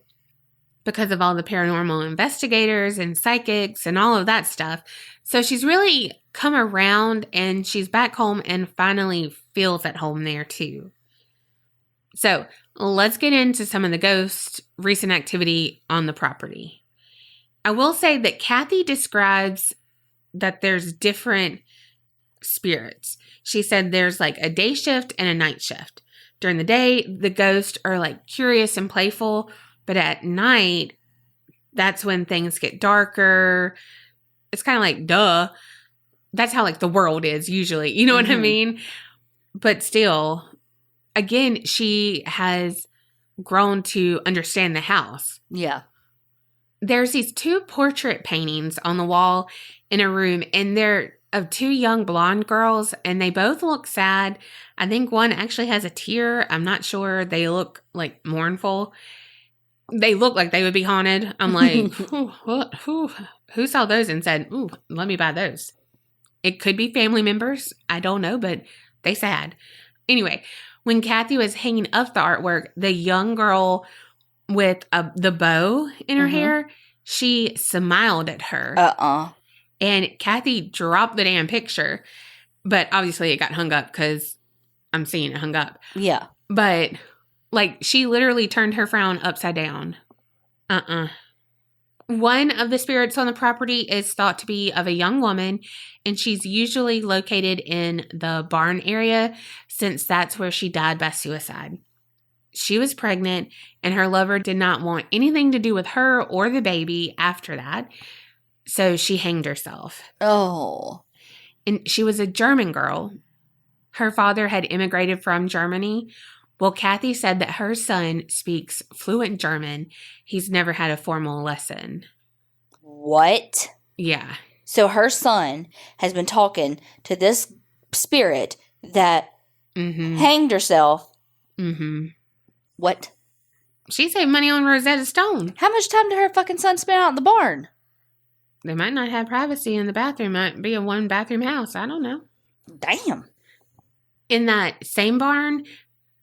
because of all the paranormal investigators and psychics and all of that stuff. So she's really come around and she's back home and finally feels at home there too. So let's get into some of the ghost recent activity on the property. I will say that Kathy describes that there's different spirits. She said there's like a day shift and a night shift. During the day, the ghosts are like curious and playful, but at night, that's when things get darker. It's kind of like, duh. That's how like the world is usually. You know what I mean? But still, again, she has grown to understand the house. Yeah. There's these two portrait paintings on the wall in a room, and they're of two young blonde girls, and they both look sad. I think one actually has a tear. I'm not sure. They look like mournful. They look like they would be haunted. I'm like, who saw those and said, ooh, let me buy those? It could be family members. I don't know, but they sad. Anyway, when Kathy was hanging up the artwork, the young girl with the bow in her hair, she smiled at her. And Kathy dropped the damn picture. But obviously it got hung up because I'm seeing it hung up. Yeah. But like she literally turned her frown upside down. One of the spirits on the property is thought to be of a young woman, and she's usually located in the barn area since that's where she died by suicide. She was pregnant, and her lover did not want anything to do with her or the baby after that, so she hanged herself. Oh. And she was a German girl. Her father had immigrated from Germany. Well, Kathy said that her son speaks fluent German. He's never had a formal lesson. What? Yeah. So her son has been talking to this spirit that hanged herself. What? She saved money on Rosetta Stone. How much time did her fucking son spend out in the barn? They might not have privacy in the bathroom. Might be a one-bathroom house. I don't know. Damn. In that same barn,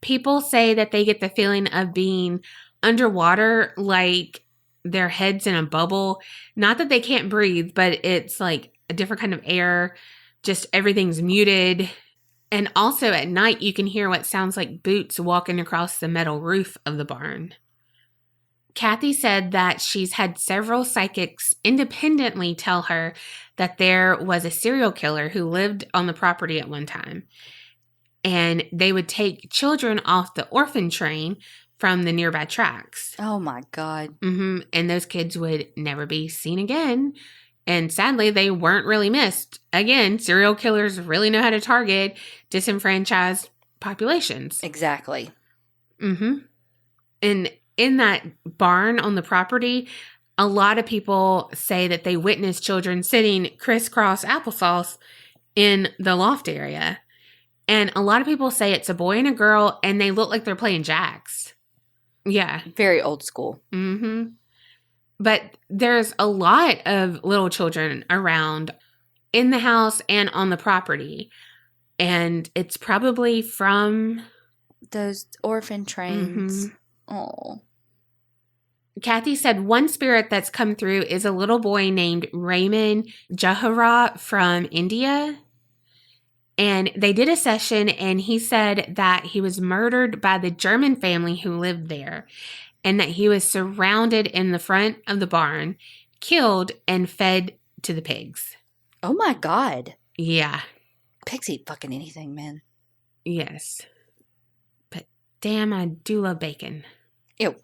people say that they get the feeling of being underwater, like their head's in a bubble. Not that they can't breathe, but it's like a different kind of air. Just everything's muted. And also at night, you can hear what sounds like boots walking across the metal roof of the barn. Kathy said that she's had several psychics independently tell her that there was a serial killer who lived on the property at one time. and they would take children off the orphan train from the nearby tracks. Oh my God. And those kids would never be seen again. And sadly, they weren't really missed. Again, serial killers really know how to target disenfranchised populations. Exactly. And in that barn on the property, a lot of people say that they witnessed children sitting crisscross applesauce in the loft area. And a lot of people say it's a boy and a girl, and they look like they're playing jacks. Yeah. Very old school. But there's a lot of little children around in the house and on the property. And it's probably from those orphan trains. Oh. Kathy said one spirit that's come through is a little boy named Raymond Jahara from India. And they did a session, and he said that he was murdered by the German family who lived there, and that he was surrounded in the front of the barn, killed, and fed to the pigs. Oh my God. Yeah. Pigs eat fucking anything, man. Yes. But damn, I do love bacon. Ew.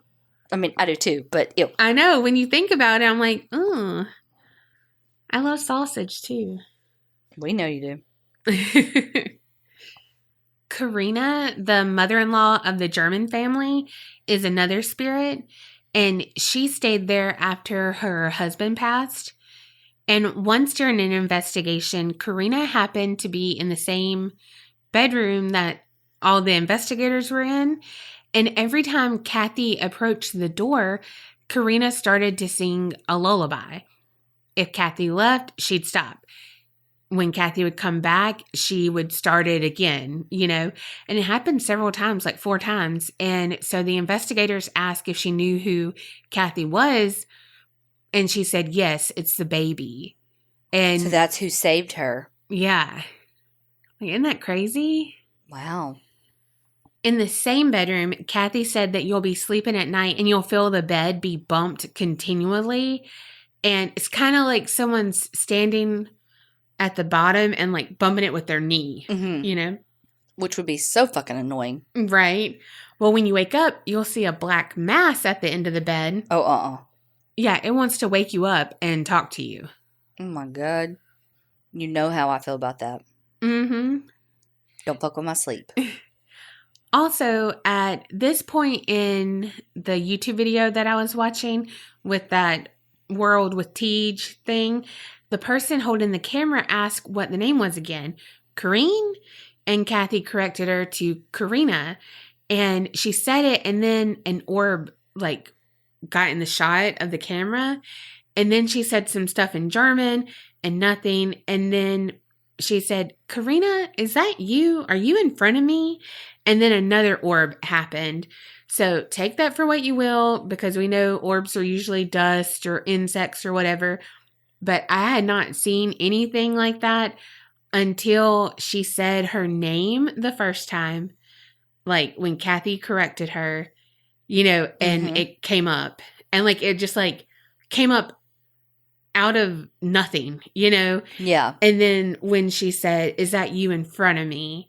I mean, I do too, but ew. I know. When you think about it, I'm like, oh, I love sausage too. We know you do. Karina, the mother-in-law of the German family, is another spirit, and she stayed there after her husband passed. And once during an investigation, Karina happened to be in the same bedroom that all the investigators were in, and every time Kathy approached the door, Karina started to sing a lullaby. If Kathy left, she'd stop. When Kathy would come back, she would start it again, and it happened several times, like 4 times. And so the investigators asked if she knew who Kathy was, and she said, yes, it's the baby. And so that's who saved her. Yeah. Isn't that crazy? Wow. In the same bedroom, Kathy said that you'll be sleeping at night and you'll feel the bed be bumped continually. And it's kind of like someone's standing at the bottom and like bumping it with their knee, Which would be so fucking annoying. Right. Well, when you wake up, you'll see a black mass at the end of the bed. Oh, Yeah, it wants to wake you up and talk to you. Oh my God. You know how I feel about that. Don't fuck with my sleep. Also, at this point in the YouTube video that I was watching with that World with Tej thing, the person holding the camera asked what the name was again. Karine? And Kathy corrected her to Karina. And she said it, and then an orb got in the shot of the camera. And then she said some stuff in German and nothing. And then she said, Karina, is that you? Are you in front of me? And then another orb happened. So take that for what you will, because we know orbs are usually dust or insects or whatever. But I had not seen anything like that until she said her name the first time. Like when Kathy corrected her, and it came up. And it just came up out of nothing, Yeah. And then when she said, is that you in front of me?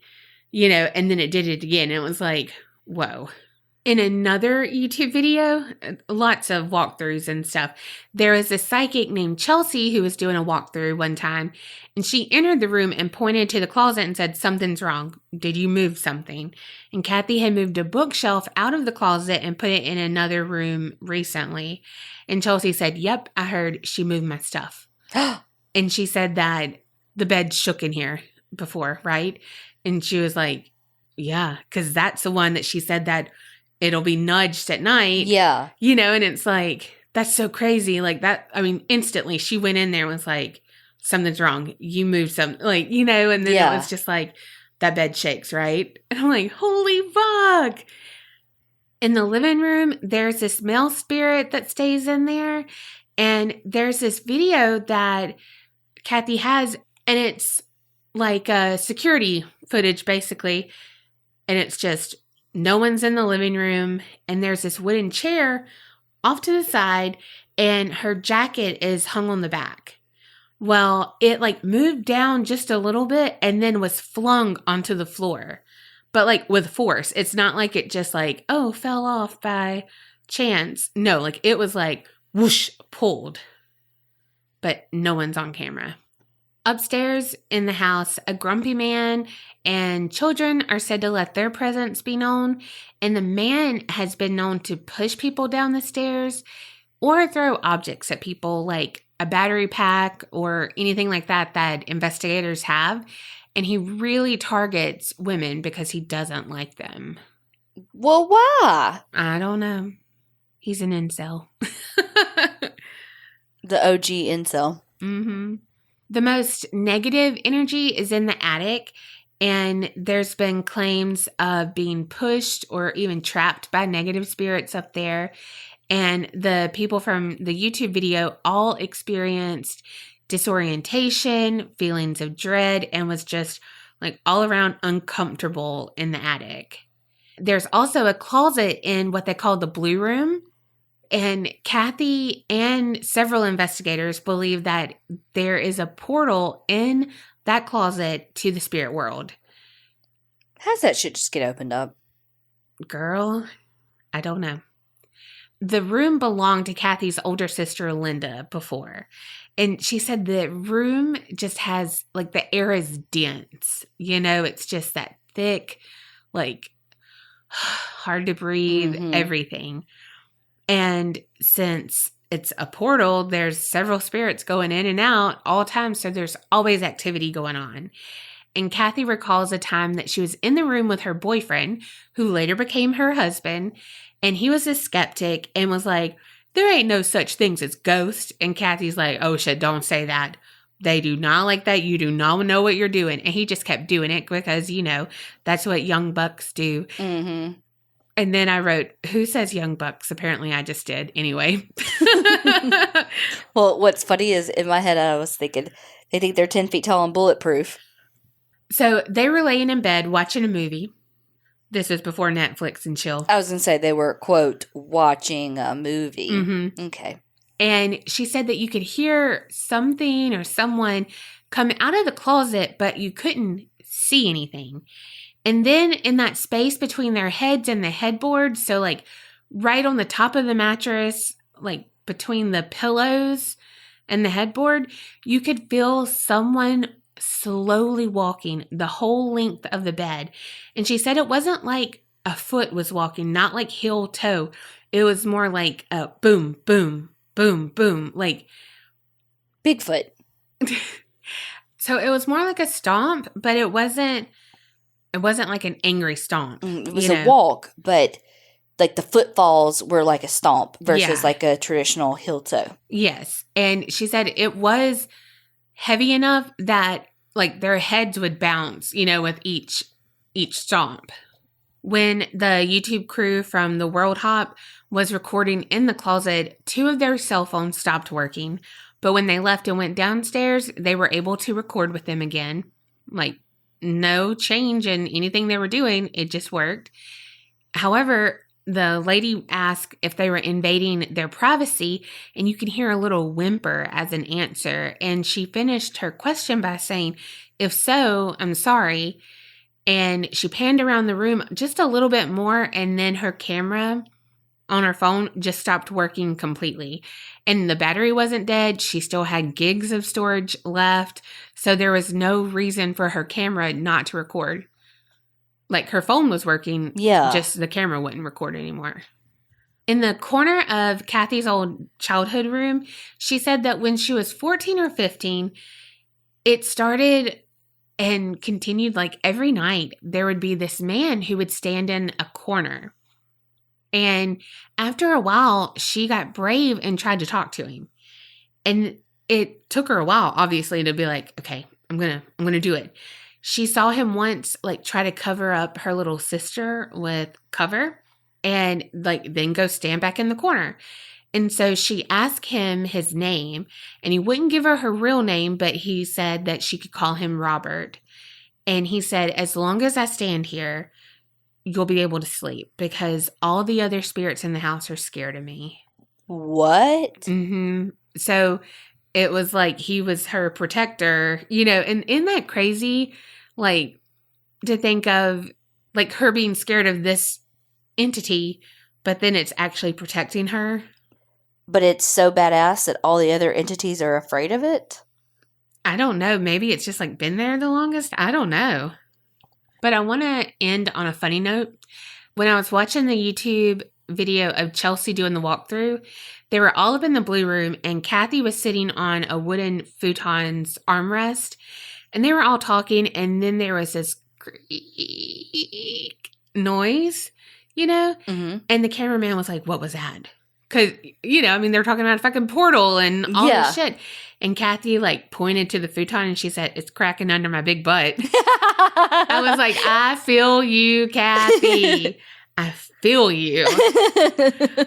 And then it did it again. It was like, whoa. In another YouTube video, lots of walkthroughs and stuff, there was a psychic named Chelsea who was doing a walkthrough one time, and she entered the room and pointed to the closet and said, something's wrong. Did you move something? And Kathy had moved a bookshelf out of the closet and put it in another room recently. And Chelsea said, yep, I heard she moved my stuff. And she said that the bed shook in here before, right? And she was like, yeah, because that's the one that she said that it'll be nudged at night. Yeah. And it's like, that's so crazy. Instantly she went in there and was like, something's wrong. You moved something, and then it was just like, that bed shakes, right? And I'm like, holy fuck. In the living room, there's this male spirit that stays in there. And there's this video that Kathy has, and it's like security footage, basically. And it's just, no one's in the living room, and there's this wooden chair off to the side, and her jacket is hung on the back. Well, it moved down just a little bit and then was flung onto the floor. but like with force. It's not like it just like, oh, fell off by chance. No, like it was like whoosh, pulled, but no one's on camera. Upstairs in the house, a grumpy man and children are said to let their presence be known, and the man has been known to push people down the stairs or throw objects at people like a battery pack or anything like that that investigators have, and he really targets women because he doesn't like them. Well, why? I don't know. He's an incel. The OG incel. Mm-hmm. The most negative energy is in the attic, and there's been claims of being pushed or even trapped by negative spirits up there. And the people from the YouTube video all experienced disorientation, feelings of dread, and was just like all around uncomfortable in the attic. There's also a closet in what they call the blue room. And Kathy and several investigators believe that there is a portal in that closet to the spirit world. How's that shit just get opened up? Girl, I don't know. The room belonged to Kathy's older sister, Linda, before. And she said the room just has, like, the air is dense. You know, it's just that thick, like, hard to breathe, everything. And since it's a portal, there's several spirits going in and out all the time. So there's always activity going on. And Kathy recalls a time that she was in the room with her boyfriend, who later became her husband. And he was a skeptic and was like, there ain't no such things as ghosts. And Kathy's like, oh shit, don't say that. They do not like that. You do not know what you're doing. And he just kept doing it because, you know, that's what young bucks do. Mm-hmm. And then I wrote, who says young bucks? Apparently I just did. Anyway. Well, what's funny is in my head I was thinking, they think they're 10 feet tall and bulletproof. So they were laying in bed watching a movie. This was before Netflix and chill. I was going to say they were, quote, watching a movie. Mm-hmm. Okay. And she said that you could hear something or someone come out of the closet, but you couldn't see anything. And then in that space between their heads and the headboard, so like right on the top of the mattress, like between the pillows and the headboard, you could feel someone slowly walking the whole length of the bed. And she said it wasn't like a foot was walking, not like heel toe. It was more like a boom, boom, boom, boom, like Bigfoot. So it was more like a stomp, but it wasn't like an angry stomp. It was a walk, but like the footfalls were like a stomp versus like a traditional heel toe. Yes. And she said it was heavy enough that like their heads would bounce, you know, with each stomp. When the YouTube crew from the World Hop was recording in the closet, 2 of their cell phones stopped working. But when they left and went downstairs, they were able to record with them again. Like, no change in anything they were doing. It just worked. However, the lady asked if they were invading their privacy, and you can hear a little whimper as an answer. And she finished her question by saying, if so, I'm sorry. And she panned around the room just a little bit more, and then her camera on her phone just stopped working completely. And the battery wasn't dead. She still had gigs of storage left. So there was no reason for her camera not to record. Like her phone was working. Yeah. Just the camera wouldn't record anymore. In the corner of Kathy's old childhood room, she said that when she was 14 or 15, it started and continued like every night. There would be this man who would stand in a corner. And after a while, she got brave and tried to talk to him. And it took her a while, obviously, to be like, okay, I'm gonna do it. She saw him once like try to cover up her little sister with cover and like then go stand back in the corner. And so she asked him his name, and he wouldn't give her her real name, but he said that she could call him Robert. And he said, as long as I stand here, you'll be able to sleep because all the other spirits in the house are scared of me. What? Mm-hmm. So it was like he was her protector, you know, and isn't that crazy? Like to think of like her being scared of this entity, but then it's actually protecting her. But it's so badass that all the other entities are afraid of it? I don't know. Maybe it's just like been there the longest. I don't know. But I want to end on a funny note. When I was watching the YouTube video of Chelsea doing the walkthrough, they were all up in the blue room and Kathy was sitting on a wooden futon's armrest and they were all talking, and then there was this creak noise, you know? Mm-hmm. And the cameraman was like, what was that? Because, you know, I mean, they're talking about a fucking portal and all this shit. And Kathy, like, pointed to the futon and she said, it's cracking under my big butt. I was like, I feel you, Kathy. I feel you.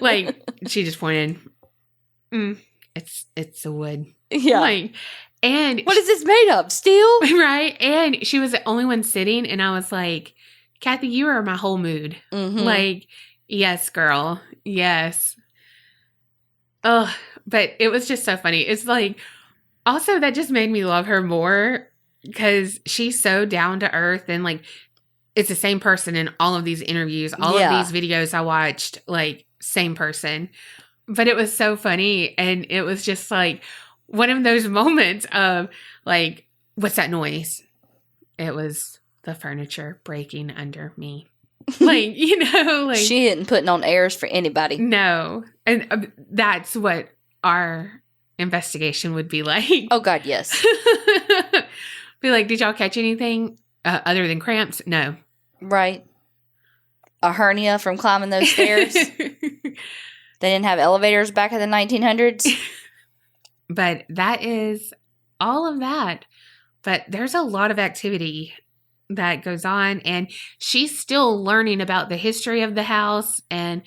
Like, she just pointed. It's a wood. Yeah. Like, and what is this made of? Steel? Right. And she was the only one sitting. And I was like, Kathy, you are my whole mood. Mm-hmm. Like, yes, girl. Yes. Oh, but it was just so funny. It's like, also that just made me love her more because she's so down to earth and like, it's the same person in all of these interviews, all of these videos I watched, like same person. But it was so funny. And it was just like one of those moments of like, what's that noise? It was the furniture breaking under me. Like, you know, like. She isn't putting on airs for anybody. No. And that's what our investigation would be like. Oh, God, yes. Be like, did y'all catch anything other than cramps? No. Right. A hernia from climbing those stairs. They didn't have elevators back in the 1900s. But that is all of that. But there's a lot of activity that goes on. And she's still learning about the history of the house. And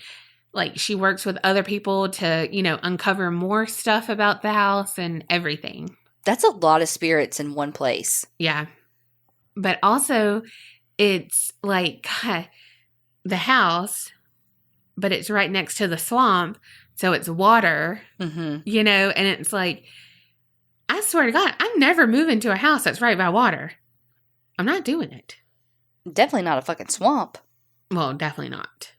like she works with other people to, you know, uncover more stuff about the house and everything. That's a lot of spirits in one place. Yeah. But also, it's like the house, but it's right next to the swamp. So it's water, you know, and it's like, I swear to God, I'm never moving to a house that's right by water. I'm not doing it. Definitely not a fucking swamp. Well, definitely not.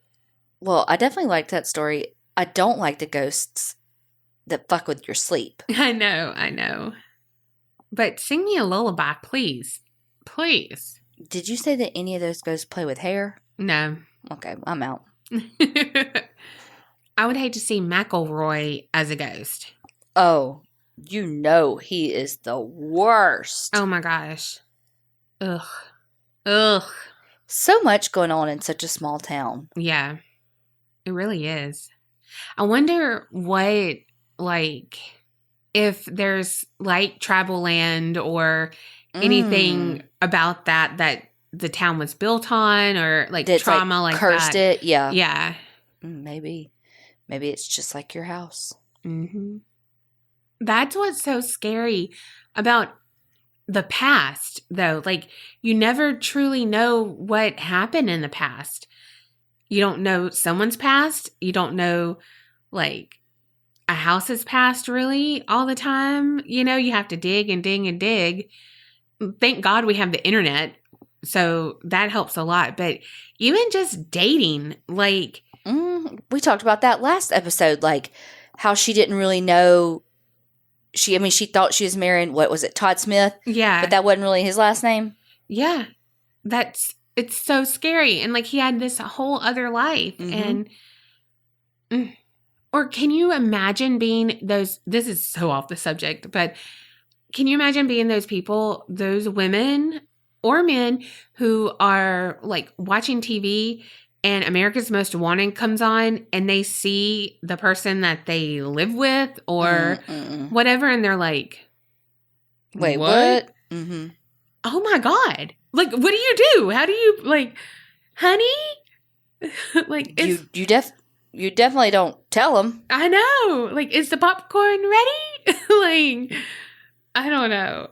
Well, I definitely liked that story. I don't like the ghosts that fuck with your sleep. I know. But sing me a lullaby, please. Please. Did you say that any of those ghosts play with hair? No. Okay, I'm out. I would hate to see McElroy as a ghost. Oh, you know he is the worst. Oh my gosh. Ugh. So much going on in such a small town. Yeah. It really is. I wonder what, like, if there's like travel land or anything about that the town was built on or like that's trauma like cursed that. It. Yeah. Yeah. Maybe it's just like your house. Mm-hmm. That's what's so scary about the past, though. Like, you never truly know what happened in the past. You don't know someone's past. You don't know, like, a house's past really all the time. You know, you have to dig and dig and dig. Thank God we have the internet. So that helps a lot. But even just dating, like. We talked about that last episode, like how she didn't really know. She thought she was marrying, what was it, Todd Smith? Yeah. But that wasn't really his last name? Yeah. It's so scary. And like he had this whole other life. And, or can you imagine being this is so off the subject, but can you imagine being those people, those women or men who are like watching TV and America's Most Wanted comes on and they see the person that they live with or whatever. And they're like, wait, what? Mm-hmm. Oh my God. Like, what do you do? How do you, like, honey? Like, it's, you definitely don't tell them. I know. Like, is the popcorn ready? Like, I don't know.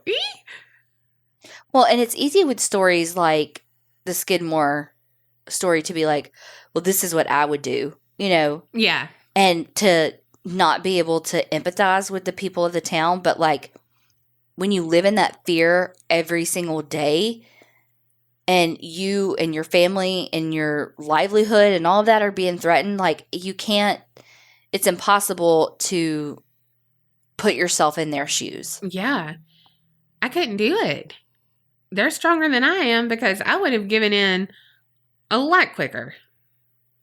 Well, and it's easy with stories like the Skidmore story to be like, well, this is what I would do, you know? Yeah. And to not be able to empathize with the people of the town. But like when you live in that fear every single day, and you and your family and your livelihood and all of that are being threatened, like, you can't, it's impossible to put yourself in their shoes. Yeah. I couldn't do it. They're stronger than I am because I would have given in a lot quicker.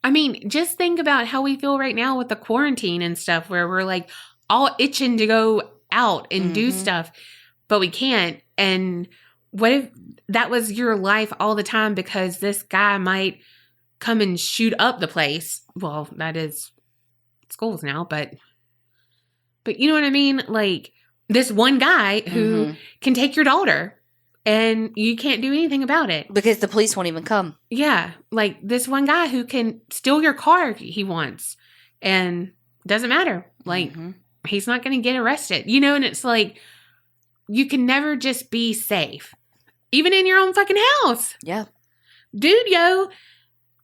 I mean, just think about how we feel right now with the quarantine and stuff, where we're like all itching to go out and do stuff, but we can't. And what if that was your life all the time because this guy might come and shoot up the place? Well, that is schools now, but you know what I mean? Like this one guy who can take your daughter and you can't do anything about it. Because the police won't even come. Yeah. Like this one guy who can steal your car if he wants and doesn't matter. Like he's not going to get arrested, you know? And it's like, you can never just be safe, even in your own fucking house. Yeah. Dude,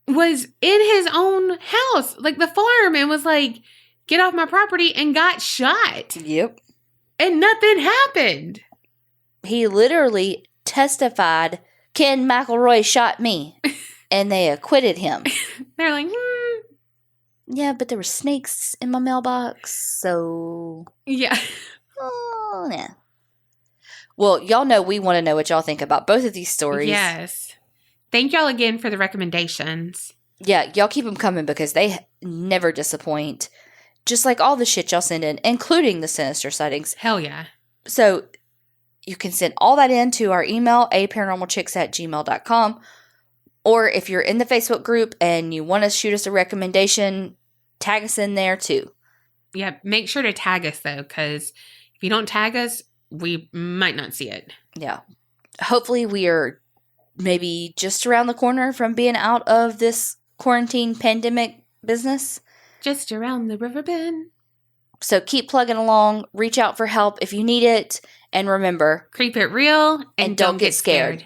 was in his own house, like the farm, and was like, get off my property, and got shot. Yep. And nothing happened. He literally testified, Ken McElroy shot me. And they acquitted him. They're like, yeah, but there were snakes in my mailbox, so. Yeah. Oh, yeah. Well, y'all know we want to know what y'all think about both of these stories. Yes. Thank y'all again for the recommendations. Yeah, y'all keep them coming because they never disappoint. Just like all the shit y'all send in, including the sinister sightings. Hell yeah. So you can send all that in to our email, aparanormalchicks@gmail.com. Or if you're in the Facebook group and you want to shoot us a recommendation, tag us in there too. Yeah, make sure to tag us though, because if you don't tag us, we might not see it. Yeah. Hopefully we are maybe just around the corner from being out of this quarantine pandemic business. Just around the river bend. So keep plugging along. Reach out for help if you need it. And remember, creep it real and don't get scared.